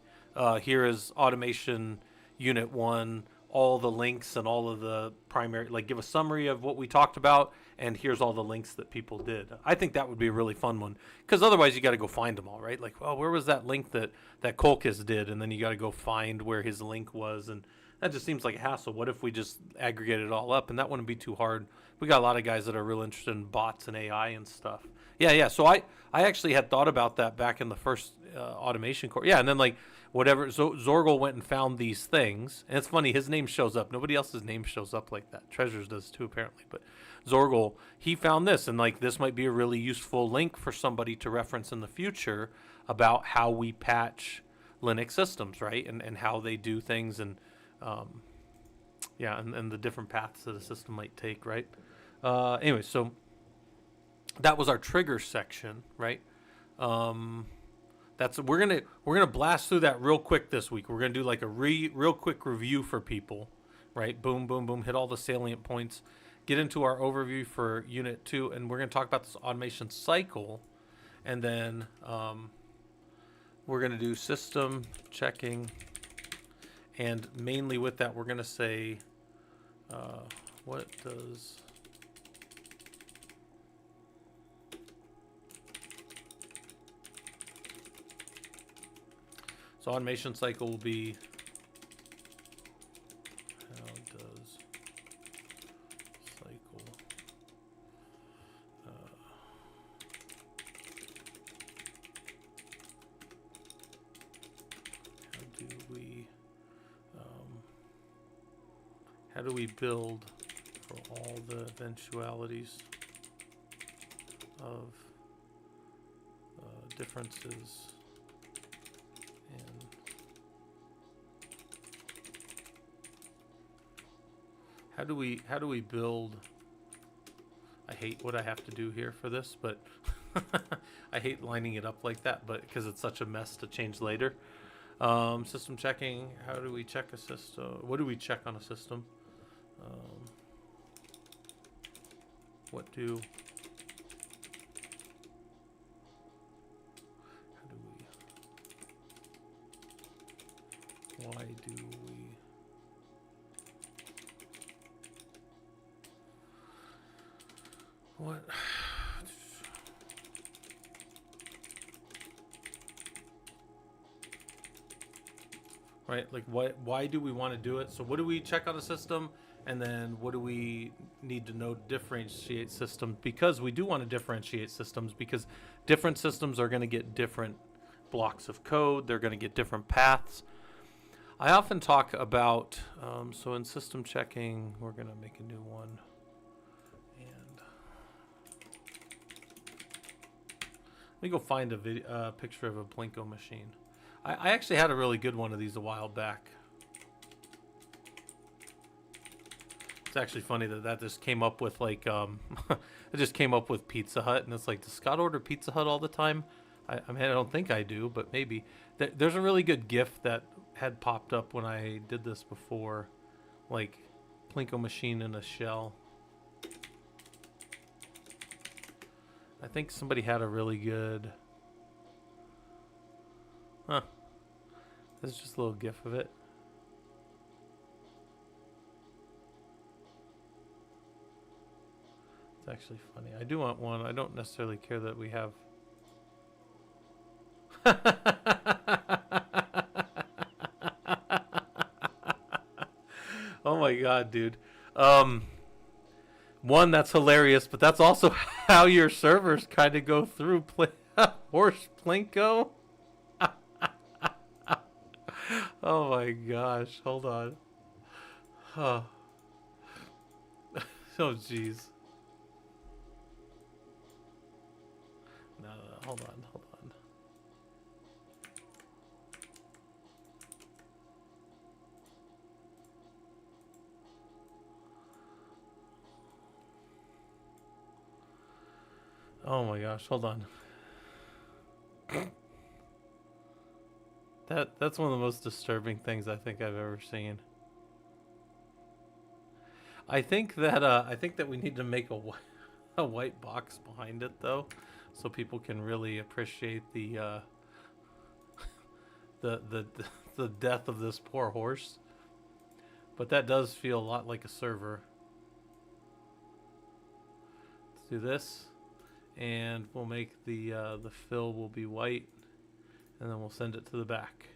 here is automation unit 1, all the links and all of the primary, like give a summary of what we talked about, and here's all the links that people did. I think that would be a really fun one, because otherwise you got to go find them all, right? Like, well, where was that link that Kolkis did, and then you got to go find where his link was, and that just seems like a hassle. What if we just aggregated it all up, and that wouldn't be too hard? We got a lot of guys that are real interested in bots and AI and stuff. Yeah. So I actually had thought about that back in the first automation course. Yeah, and then like whatever, Zorgel went and found these things, and it's funny, his name shows up. Nobody else's name shows up like that. Treasures does too, apparently. But Zorgel, he found this, and like this might be a really useful link for somebody to reference in the future about how we patch Linux systems, right? And how they do things, and and the different paths that a system might take, right? Anyway, so that was our trigger section, right? We're gonna blast through that real quick this week. We're gonna do like a real quick review for people, right? Boom, boom, boom. Hit all the salient points. Get into our overview for Unit 2, and we're gonna talk about this automation cycle, and then we're gonna do system checking, and mainly with that, we're gonna say what does so automation cycle will be, how does cycle how do we build for all the eventualities of differences in how do we build. I hate what I have to do here for this, but I hate lining it up like that, but because it's such a mess to change later. System checking, how do we check a system? What do we check on a system? Why do we what right, like why do we want to do it? So what do we check on a system, and then what do we need to know to differentiate systems? Because we do want to differentiate systems, because different systems are going to get different blocks of code, they're going to get different paths. I often talk about, so in system checking, we're going to make a new one. And let me go find a picture of a Plinko machine. I actually had a really good one of these a while back. It's actually funny that just came up with like, it just came up with Pizza Hut, and it's like, does Scott order Pizza Hut all the time? I mean, I don't think I do, but maybe. There's a really good GIF that had popped up when I did this before, like Plinko machine in a shell. I think somebody had a really good, this is just a little GIF of it. It's actually funny. I do want one. I don't necessarily care that we have. Oh my god, dude. One, that's hilarious, but that's also how your servers kind of go through horse Plinko. Oh my gosh, hold on. Oh, oh jeez. No, hold on. Oh my gosh, hold on. That's one of the most disturbing things I think I've ever seen. I think that we need to make a white box behind it though, so people can really appreciate the the death of this poor horse. But that does feel a lot like a server. Let's do this, and we'll make the fill will be white, and then we'll send it to the back.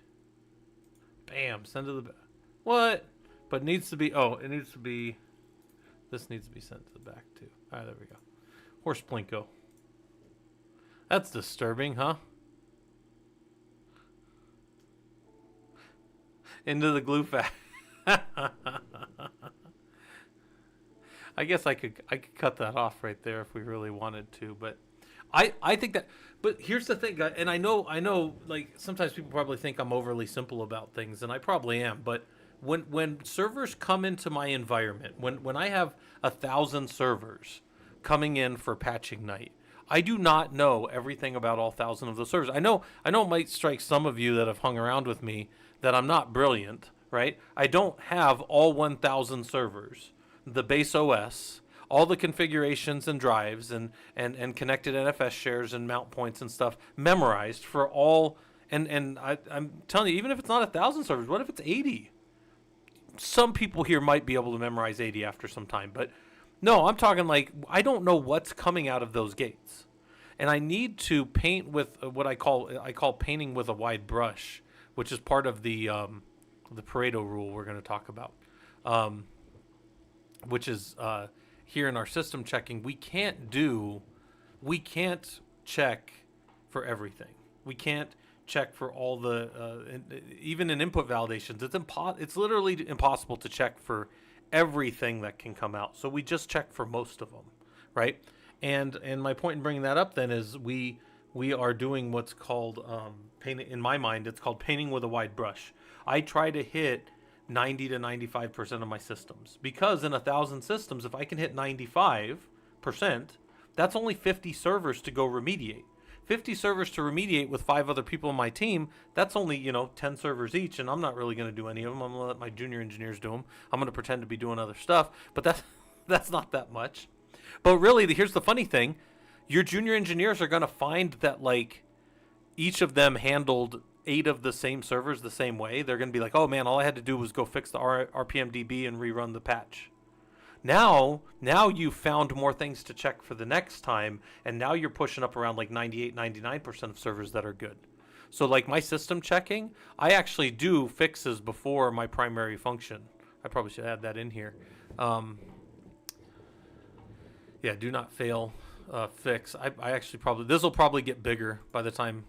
Bam! Send to the back. What? But it needs to be. Oh, it needs to be. This needs to be sent to the back too. All right, there we go. Horse Plinko. That's disturbing, huh? Into the glue fact. I guess I could cut that off right there if we really wanted to, but I think that. But here's the thing, and I know like sometimes people probably think I'm overly simple about things, and I probably am. But when servers come into my environment, when I have 1,000 servers coming in for patching night, I do not know everything about all 1,000 of those servers. I know it might strike some of you that have hung around with me that I'm not brilliant, right? I don't have all 1,000 servers, the base OS, all the configurations and drives and connected NFS shares and mount points and stuff memorized for all. And I'm telling you, even if it's not 1,000 servers, what if it's 80? Some people here might be able to memorize 80 after some time, but no, I'm talking like I don't know what's coming out of those gates, and I need to paint with what I call painting with a wide brush, which is part of the Pareto rule we're going to talk about, which is here in our system checking. We can't check for everything. We can't check for all the even in input validations. It's literally impossible to check for everything that can come out. So we just check for most of them, right? And my point in bringing that up then is we are doing what's called painting. In my mind, it's called painting with a wide brush. I try to hit 90 to 95% of my systems, because in 1,000 systems, if I can hit 95%, that's only 50 servers to go remediate. 50 servers to remediate with 5 other people on my team, that's only, 10 servers each, and I'm not really going to do any of them. I'm going to let my junior engineers do them. I'm going to pretend to be doing other stuff, but that's not that much. But really, here's the funny thing. Your junior engineers are going to find that, like, each of them handled 8 of the same servers the same way. They're going to be like, oh, man, all I had to do was go fix the RPMDB and rerun the patch. Now you've found more things to check for the next time, and now you're pushing up around like 98, 99% of servers that are good. So like my system checking, I actually do fixes before my primary function. I probably should add that in here. Yeah, do not fail fix. I actually this will probably get bigger by the time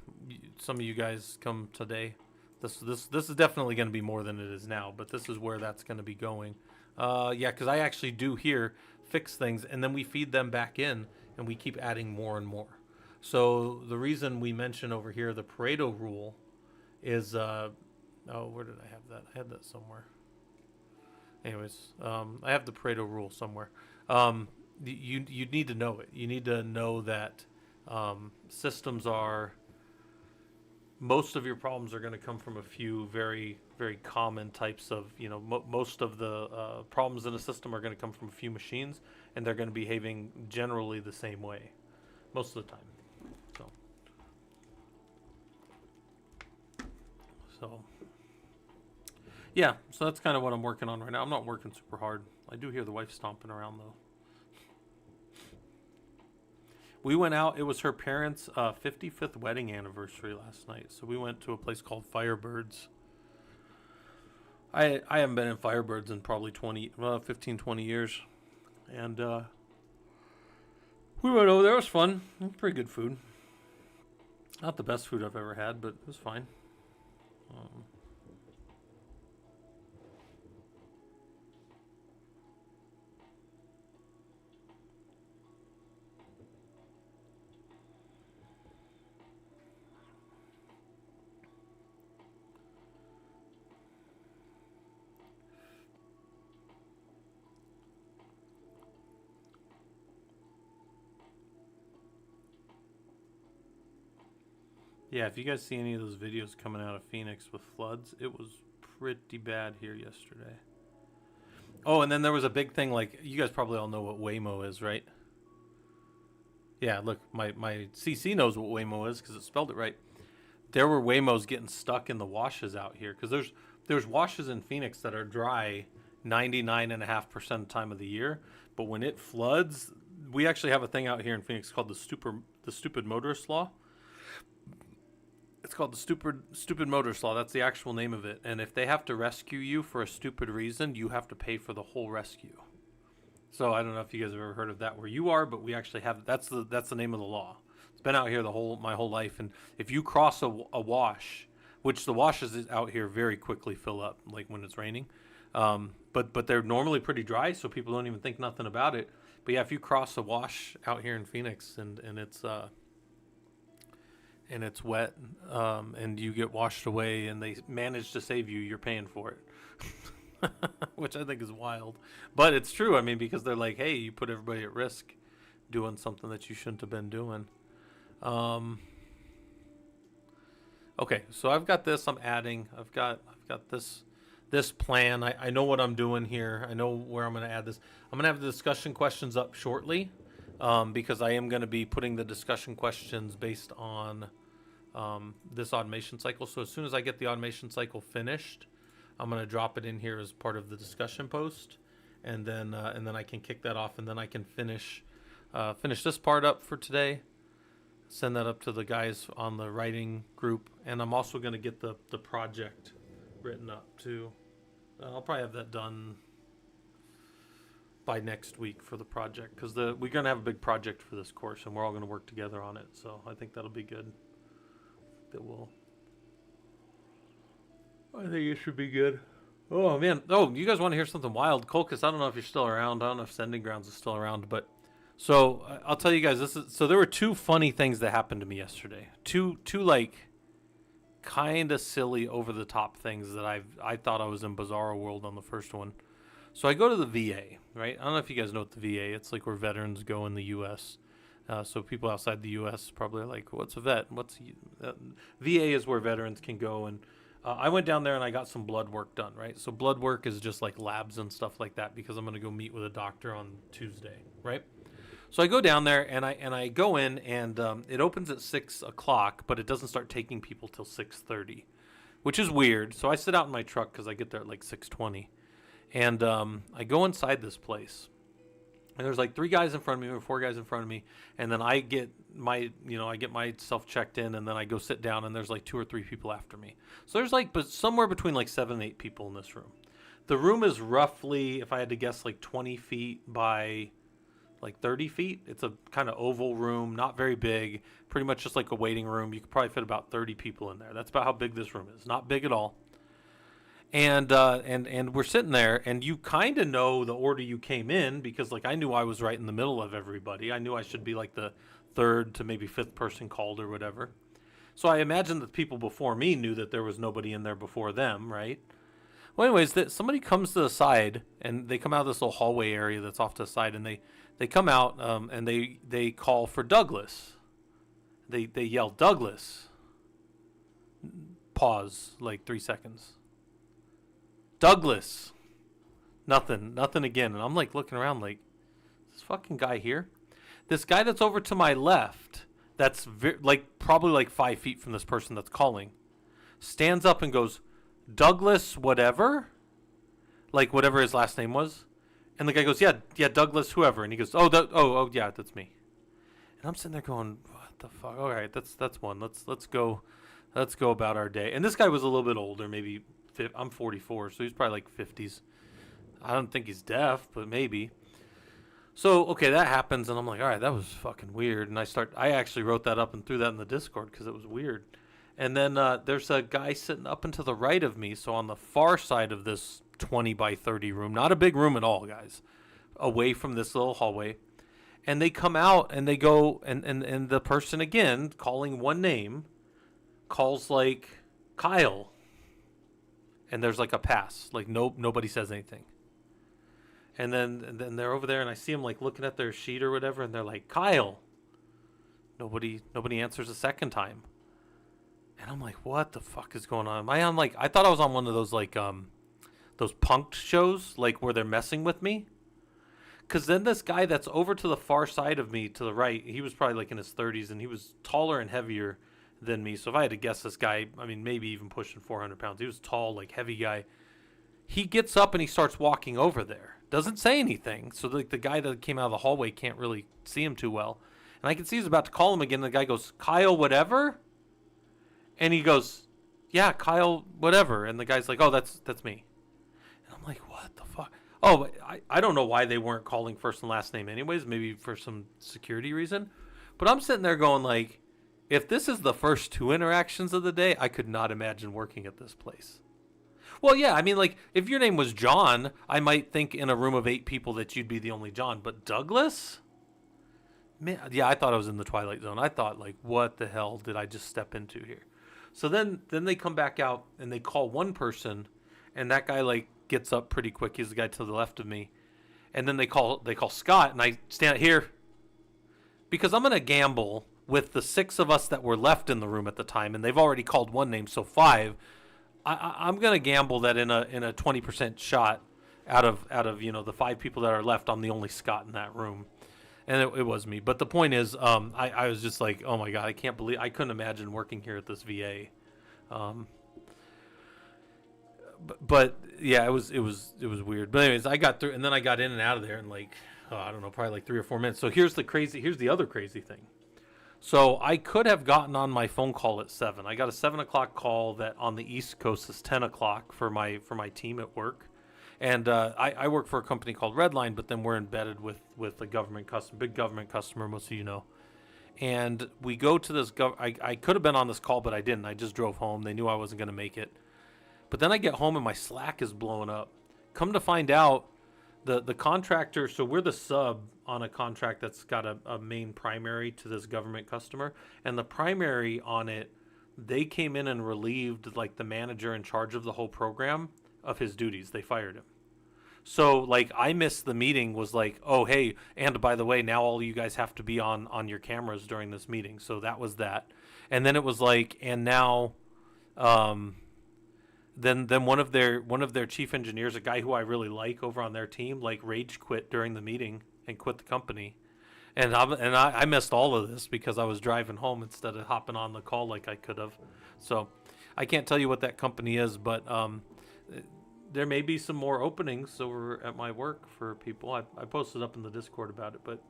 some of you guys come today. This is definitely going to be more than it is now, but this is where that's going to be going. Yeah, because I actually do here fix things, and then we feed them back in, and we keep adding more and more. So the reason we mention over here the Pareto rule is, oh, where did I have that? I had that somewhere. Anyways, I have the Pareto rule somewhere. You need to know it. You need to know that systems are. Most of your problems are going to come from a few very, very common types of, most of the problems in a system are going to come from a few machines, and they're going to be behaving generally the same way most of the time. So yeah, so that's kind of what I'm working on right now. I'm not working super hard. I do hear the wife stomping around, though. We went out. It was her parents' 55th wedding anniversary last night. So we went to a place called Firebirds. I haven't been in Firebirds in probably 15, 20 years. And we went over there. It was fun. Pretty good food. Not the best food I've ever had, but it was fine. Yeah, if you guys see any of those videos coming out of Phoenix with floods, it was pretty bad here yesterday. Oh, and then there was a big thing, like, you guys probably all know what Waymo is, right? Yeah, look, my CC knows what Waymo is because it spelled it right. There were Waymos getting stuck in the washes out here because there's washes in Phoenix that are dry 99.5% of the time of the year, but when it floods, we actually have a thing out here in Phoenix called the stupid motorist law. It's called the stupid motorist law. That's the actual name of it. And if they have to rescue you for a stupid reason, you have to pay for the whole rescue. So I don't know if you guys have ever heard of that where you are, but we actually have that's the name of the law. It's been out here my whole life, and if you cross a wash, which the washes out here very quickly fill up, like when it's raining, but they're normally pretty dry, so people don't even think nothing about it. But yeah, if you cross a wash out here in Phoenix and it's wet, and you get washed away, and they manage to save you, you're paying for it. Which I think is wild, but it's true. I mean, because they're like, hey, you put everybody at risk doing something that you shouldn't have been doing. Okay, so I've got this. I'm adding. I've got this plan. I know what I'm doing here. I know where I'm going to add this. I'm going to have the discussion questions up shortly, because I am going to be putting the discussion questions based on this automation cycle. So as soon as I get the automation cycle finished, I'm going to drop it in here as part of the discussion post, and then I can kick that off, and then I can finish this part up for today, send that up to the guys on the writing group, and I'm also going to get the project written up too. I'll probably have that done by next week for the project, because we're going to have a big project for this course, and we're all going to work together on it, so I think that'll be good. I think it should be good. Oh, man. Oh, you guys want to hear something wild? Colchis, I don't know if you're still around. I don't know if Sending Grounds is still around, but so I'll tell you guys, so there were two funny things that happened to me yesterday. Two like kind of silly, over the top things that I thought I was in Bizarro World on the first one. So I go to the VA, right? I don't know if you guys know what the VA. It's like where veterans go in the U.S. So people outside the U.S. probably are like, what's a vet? VA is where veterans can go, and I went down there and I got some blood work done, right? So blood work is just like labs and stuff like that, because I'm going to go meet with a doctor on Tuesday, right? So I go down there and I go in, and it opens at 6 o'clock, but it doesn't start taking people till 6:30, which is weird. So I sit out in my truck because I get there at like 6:20, and I go inside this place. And there's like 3 guys in front of me or 4 guys in front of me, and then I get myself checked in, and then I go sit down, and there's like 2 or 3 people after me. So there's like somewhere between like 7 and 8 people in this room. The room is roughly, if I had to guess, like 20 feet by like 30 feet. It's a kind of oval room, not very big, pretty much just like a waiting room. You could probably fit about 30 people in there. That's about how big this room is. Not big at all. And we're sitting there, and you kind of know the order you came in, because like I knew I was right in the middle of everybody. I knew I should be like the 3rd to maybe 5th person called or whatever. So I imagine that the people before me knew that there was nobody in there before them, right? Well, anyways, somebody comes to the side, and they come out of this little hallway area that's off to the side, and they come out, and they call for Douglas. They yell, Douglas. Pause, like 3 seconds. Douglas. Nothing again. And I'm like looking around like, is this fucking guy here? This guy that's over to my left, that's probably like 5 feet from this person that's calling, stands up and goes, Douglas whatever? Like whatever his last name was. And the guy goes, yeah, Douglas whoever. And he goes, oh yeah, that's me. And I'm sitting there going, what the fuck? All right, that's one. Let's go about our day. And this guy was a little bit older, maybe I'm 44, so he's probably like 50s. I don't think he's deaf, but maybe. So, okay, that happens, and I'm like, all right, that was fucking weird. And I actually wrote that up and threw that in the Discord because it was weird. And then there's a guy sitting up and to the right of me, so on the far side of this 20 by 30 room, not a big room at all, guys, away from this little hallway. And they come out, and they go, and the person, again, calling one name, calls like Kyle. And there's like a pass, like nobody says anything. And then they're over there, and I see them like looking at their sheet or whatever, and they're like, Kyle. Nobody answers a second time. And I'm like, what the fuck is going on? Am I on like, I thought I was on one of those like, those punked shows, like where they're messing with me. Cause then this guy that's over to the far side of me to the right, he was probably like in his 30s and he was taller and heavier than me. So if I had to guess this guy, I mean, maybe even pushing 400 pounds. He was tall, like heavy guy. He gets up and he starts walking over there. Doesn't say anything. So like the guy that came out of the hallway can't really see him too well. And I can see he's about to call him again. The guy goes, Kyle, whatever. And he goes, yeah, Kyle, whatever. And the guy's like, oh, that's me. And I'm like, what the fuck? Oh, I don't know why they weren't calling first and last name anyways. Maybe for some security reason. But I'm sitting there going like, if this is the first 2 interactions of the day, I could not imagine working at this place. Well, yeah, I mean, like, if your name was John, I might think in a room of 8 people that you'd be the only John. But Douglas? Man, yeah, I thought I was in the Twilight Zone. I thought, like, what the hell did I just step into here? So then they come back out and they call one person, and that guy, like, gets up pretty quick. He's the guy to the left of me. And then they call Scott, and I stand here because I'm going to gamble with the 6 of us that were left in the room at the time, and they've already called one name, so 5. I'm going to gamble that in a 20% shot out of you know the 5 people that are left, I'm the only Scott in that room, and it was me. But the point is, I was just like, oh my god, I can't believe I couldn't imagine working here at this VA. But yeah, it was weird. But anyways, I got through, and then I got in and out of there in like I don't know, probably like 3 or 4 minutes. So here's the other crazy thing. So I could have gotten on my phone call at 7. I got a 7 o'clock call that on the East Coast is 10 o'clock for my team at work. And I work for a company called Redline, but then we're embedded with a big government customer, most of you know. And we go to this, I could have been on this call, but I didn't. I just drove home. They knew I wasn't going to make it. But then I get home and my Slack is blowing up. Come to find out, the contractor, so we're the sub on a contract that's got a main primary to this government customer, and the primary on it, they came in and relieved like the manager in charge of the whole program of his duties. They fired him. So like I missed the meeting, was like, oh hey, and by the way, now all you guys have to be on your cameras during this meeting. So that was that. And then it was like, and now then one of their chief engineers, a guy who I really like over on their team, like rage quit during the meeting and quit the company. And I missed all of this because I was driving home instead of hopping on the call like I could have. So I can't tell you what that company is, but there may be some more openings over at my work for people. I posted up in the Discord about it, but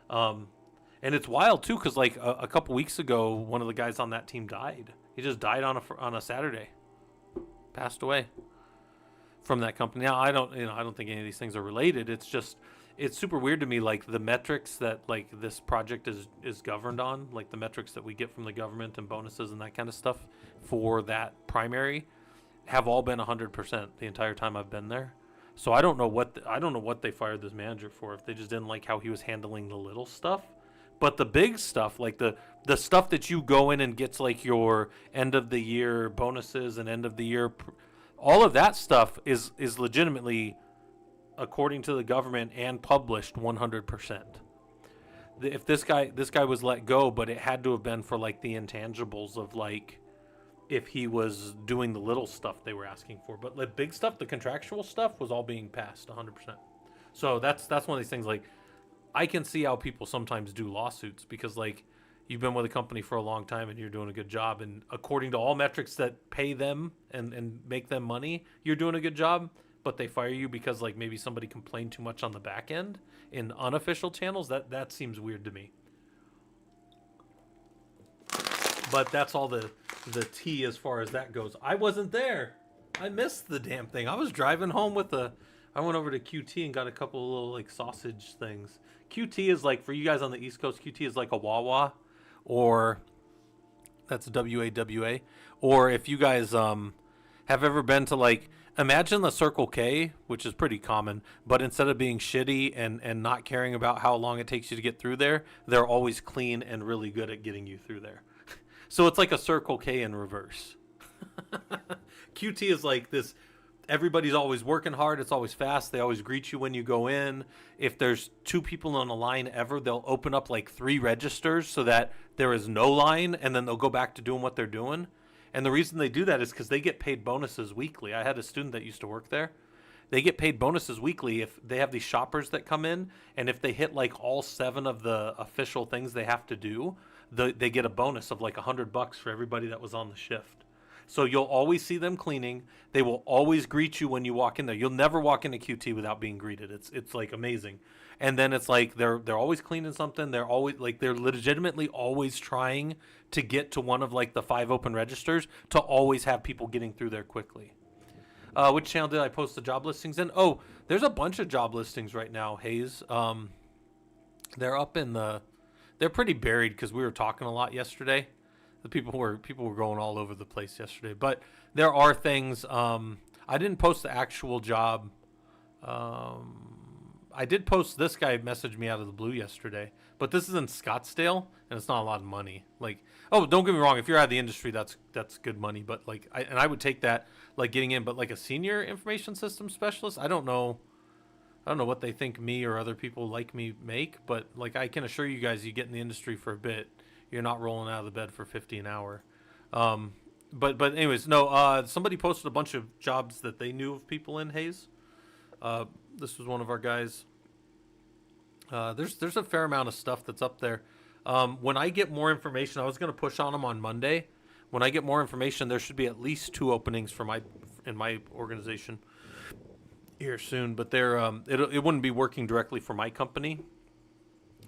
and it's wild too because like a couple weeks ago, one of the guys on that team died. He just died on a Saturday. Passed away from that company. Now I don't think any of these things are related. It's just, it's super weird to me, like the metrics that like this project is governed on, like the metrics that we get from the government and bonuses and that kind of stuff for that primary have all been 100% the entire time I've been there. So I don't know what they fired this manager for, if they just didn't like how he was handling the little stuff. But the big stuff, like the stuff that you go in and gets like your end of the year bonuses and end of the year, all of that stuff is legitimately, according to the government and published, 100%. If this guy was let go, but it had to have been for like the intangibles of like if he was doing the little stuff they were asking for. But the big stuff, the contractual stuff, was all being passed 100%. So that's one of these things, like I can see how people sometimes do lawsuits because like you've been with a company for a long time and you're doing a good job, and according to all metrics that pay them and make them money, you're doing a good job, but they fire you because like maybe somebody complained too much on the back end in unofficial channels. That seems weird to me. But that's all the tea as far as that goes. I wasn't there. I missed the damn thing. I was driving home I went over to QT and got a couple of little like sausage things. QT is like, for you guys on the East Coast, QT is like a Wawa, or that's WAWA. Or if you guys have ever been to like, imagine the Circle K, which is pretty common, but instead of being shitty and not caring about how long it takes you to get through there, they're always clean and really good at getting you through there. So it's like a Circle K in reverse. QT is like this. Everybody's always working hard. It's always fast. They always greet you when you go in. If there's 2 people on a line ever, they'll open up like 3 registers so that there is no line, and then they'll go back to doing what they're doing. And the reason they do that is because they get paid bonuses weekly. I had a student that used to work there. They get paid bonuses weekly if they have these shoppers that come in, and if they hit like all 7 of the official things they have to do, they get a bonus of like $100 for everybody that was on the shift. So you'll always see them cleaning. They will always greet you when you walk in there. You'll never walk into QT without being greeted. It's like amazing. And then it's like they're always cleaning something. They're always like they're legitimately always trying to get to one of like the 5 open registers to always have people getting through there quickly. Which channel did I post the job listings in? Oh, there's a bunch of job listings right now, Hayes. They're up in they're pretty buried because we were talking a lot yesterday. The people were going all over the place yesterday, but there are things. I didn't post the actual job. I did post this guy messaged me out of the blue yesterday, but this is in Scottsdale and it's not a lot of money. Like, oh, don't get me wrong. If you're out of the industry, that's good money, but like, I would take that like getting in, but like a senior information system specialist, I don't know what they think me or other people like me make, but like I can assure you guys, you get in the industry for a bit, you're not rolling out of the bed for 50 an hour. But anyways, no. Somebody posted a bunch of jobs that they knew of people in, Hayes. This was one of our guys. There's a fair amount of stuff that's up there. When I get more information, I was going to push on them on Monday. When I get more information, there should be at least 2 openings in my organization here soon. But it wouldn't be working directly for my company.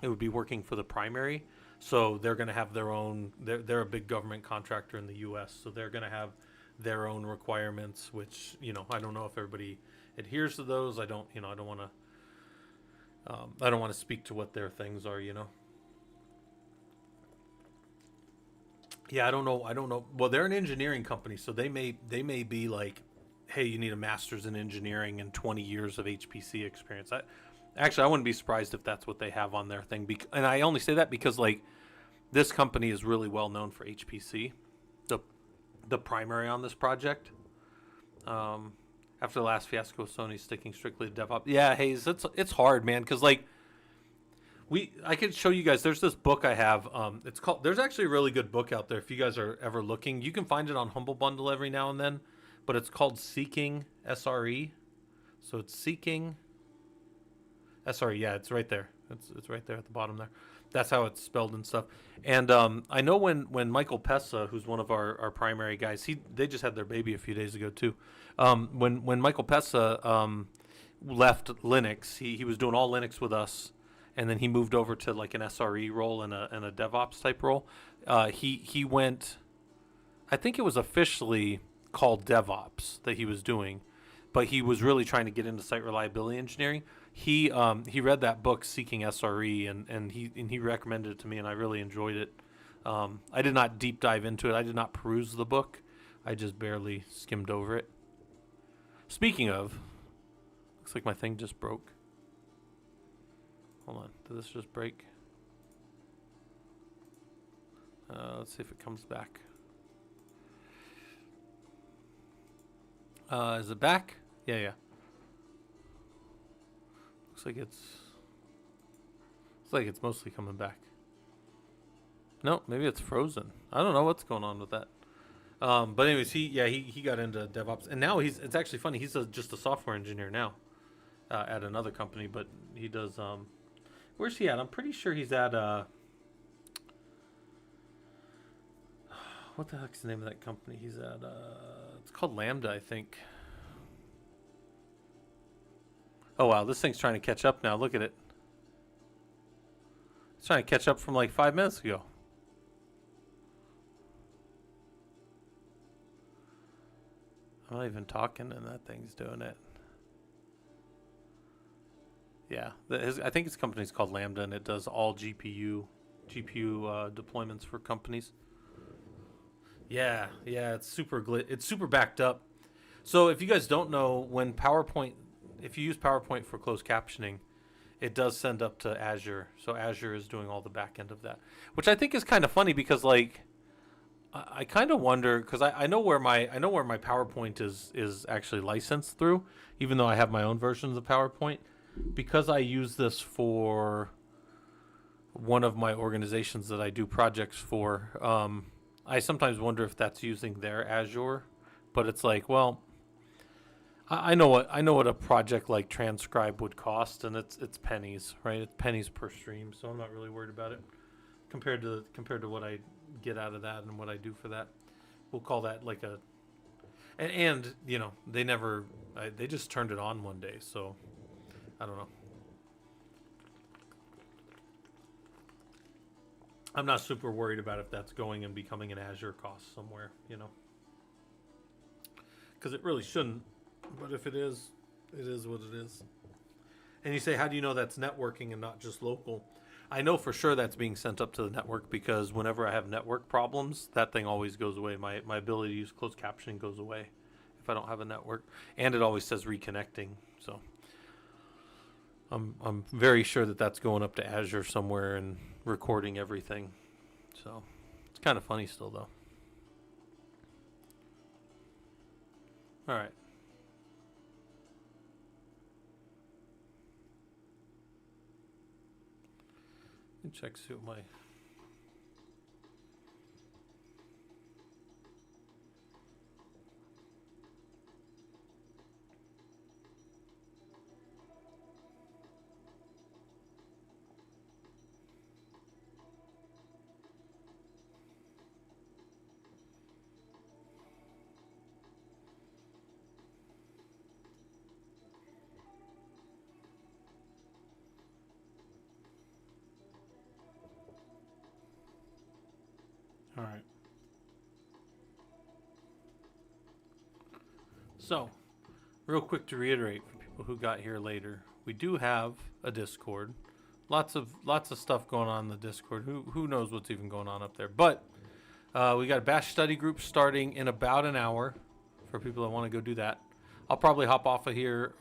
It would be working for the primary. So they're going to have their own. They're a big government contractor in the U.S. So they're going to have their own requirements, which I don't know if everybody adheres to those. I don't want to speak to what their things are. Yeah, I don't know. Well, they're an engineering company, so they may be like, hey, you need a master's in engineering and 20 years of HPC experience. I wouldn't be surprised if that's what they have on their thing. And I only say that because like this company is really well known for HPC, the primary on this project. After the last fiasco, Sony's sticking strictly to DevOps. Yeah, Hayes, it's hard, man, because like I could show you guys. There's this book I have. It's called. There's actually a really good book out there if you guys are ever looking. You can find it on Humble Bundle every now and then, but it's called Seeking SRE. So it's Seeking SRE. Yeah, it's right there. It's right there at the bottom there. That's how it's spelled and stuff. And I know when Michael Pessa, who's one of our primary guys, they just had their baby a few days ago too. When Michael Pessa left Linux, he was doing all Linux with us, and then he moved over to like an SRE role and a DevOps type role. He went, I think it was officially called DevOps that he was doing, but he was really trying to get into site reliability engineering. He read that book Seeking SRE and he recommended it to me, and I really enjoyed it. I did not deep dive into it. I did not peruse the book. I just barely skimmed over it. Speaking of, looks like my thing just broke. Hold on, did this just break? Let's see if it comes back. Is it back? Yeah. Looks like it's mostly coming back. No, maybe it's frozen. I don't know what's going on with that. But anyways, he got into DevOps, and now it's actually funny. He's just a software engineer now at another company, but he does. Where's he at? I'm pretty sure he's at. What the heck's the name of that company? He's at. It's called Lambda, I think. Oh wow, this thing's trying to catch up now. Look at it. It's trying to catch up from like 5 minutes ago. I'm not even talking and that thing's doing it. Yeah, I think his company's called Lambda, and it does all GPU deployments for companies. Yeah, it's super backed up. So if you guys don't know, when if you use PowerPoint for closed captioning, it does send up to Azure. So Azure is doing all the back end of that, which I think is kind of funny because like I kind of wonder, because I know where my PowerPoint is actually licensed through, even though I have my own versions of PowerPoint, because I use this for one of my organizations that I do projects for. I sometimes wonder if that's using their Azure, but it's like, well, I know what a project like Transcribe would cost, and it's pennies, right? It's pennies per stream, so I'm not really worried about it compared to what I get out of that and what I do for that. We'll call that like a and you know they just turned it on one day, so I don't know. I'm not super worried about if that's going and becoming an Azure cost somewhere, you know, because it really shouldn't. But if it is what it is. And you say, how do you know that's networking and not just local? I know for sure that's being sent up to the network because whenever I have network problems, that thing always goes away. My ability to use closed captioning goes away if I don't have a network, and it always says reconnecting. So I'm very sure that that's going up to Azure somewhere and recording everything. So it's kind of funny still though. All right. Let me check see what my all right. So, real quick to reiterate for people who got here later, we do have a Discord. Lots of stuff going on in the Discord. Who knows what's even going on up there? But we got a Bash study group starting in about an hour for people that want to go do that. I'll probably hop off of here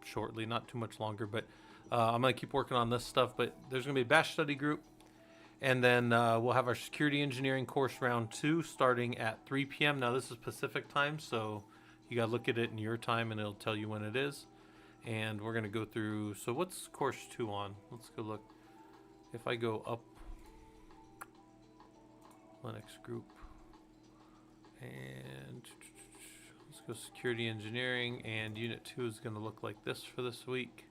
shortly, not too much longer, but I'm gonna keep working on this stuff. But there's gonna be a Bash study group, and then we'll have our security engineering course round 2 starting at 3 p.m. Now this is Pacific time, so you gotta look at it in your time, and it'll tell you when it is. And we're gonna go through. So what's course 2 on? Let's go look. If I go up, Linux group, and let's go security engineering, and unit 2 is gonna look like this for this week.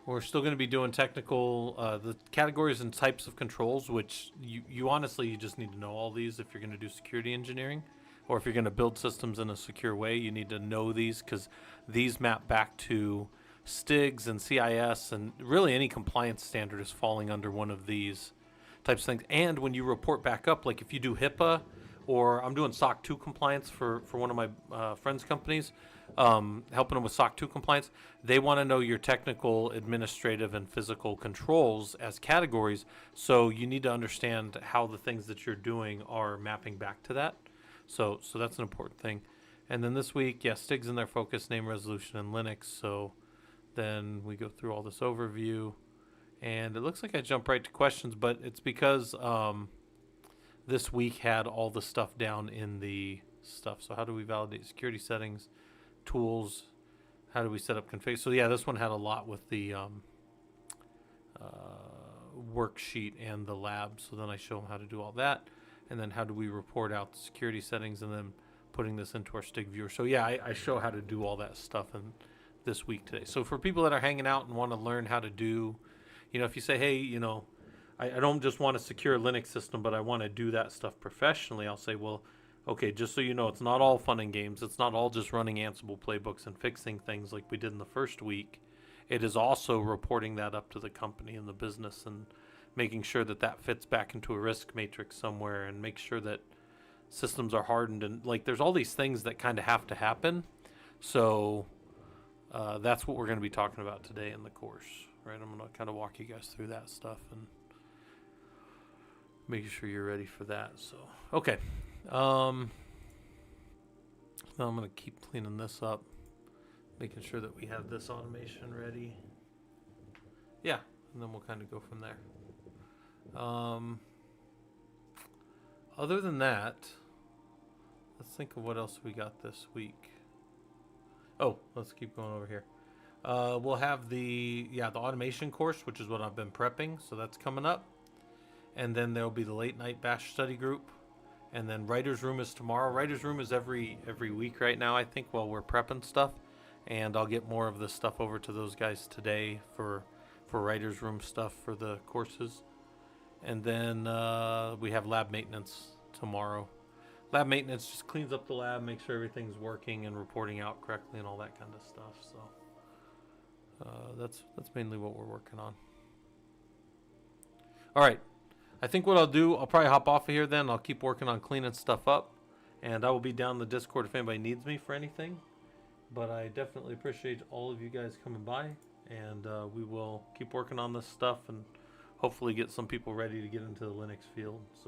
We're still going to be doing technical, the categories and types of controls, which you honestly, you just need to know all these if you're going to do security engineering. Or if you're going to build systems in a secure way, you need to know these because these map back to STIGs and CIS, and really any compliance standard is falling under one of these types of things. And when you report back up, like if you do HIPAA, or I'm doing SOC 2 compliance for one of my friends' companies, helping them with SOC 2 compliance, they want to know your technical, administrative, and physical controls as categories. So you need to understand how the things that you're doing are mapping back to that. So that's an important thing. And then this week, yeah, STIG's in their focus, name resolution, and Linux. So then we go through all this overview. And it looks like I jump right to questions, but it's because this week had all the stuff down in the stuff. So how do we validate security settings, tools? How do we set up config? So yeah, this one had a lot with the worksheet and the lab. So then I show them how to do all that. And then how do we report out the security settings and then putting this into our STIG viewer. So yeah, I show how to do all that stuff in this week today. So for people that are hanging out and want to learn how to do, if you say, hey, I don't just want a secure Linux system, but I want to do that stuff professionally, I'll say, well, okay, just so you know, it's not all fun and games. It's not all just running Ansible playbooks and fixing things like we did in the first week. It is also reporting that up to the company and the business and making sure that that fits back into a risk matrix somewhere and make sure that systems are hardened. And there's all these things that kind of have to happen. So that's what we're going to be talking about today in the course, right? I'm going to kind of walk you guys through that stuff and making sure you're ready for that. So, okay. Now I'm going to keep cleaning this up, making sure that we have this automation ready. Yeah, and then we'll kind of go from there. Other than that, let's think of what else we got this week. Oh, let's keep going over here. We'll have the automation course, which is what I've been prepping, so that's coming up. And then there'll be the late night bash study group. And then writer's room is tomorrow. Writer's room is every week right now, I think, while we're prepping stuff. And I'll get more of this stuff over to those guys today for writer's room stuff for the courses. And then we have lab maintenance tomorrow. Lab maintenance just cleans up the lab, makes sure everything's working and reporting out correctly and all that kind of stuff. So that's mainly what we're working on. All right. I think what I'll do, I'll probably hop off of here then. I'll keep working on cleaning stuff up. And I will be down the Discord if anybody needs me for anything. But I definitely appreciate all of you guys coming by. And we will keep working on this stuff and hopefully get some people ready to get into the Linux field. So.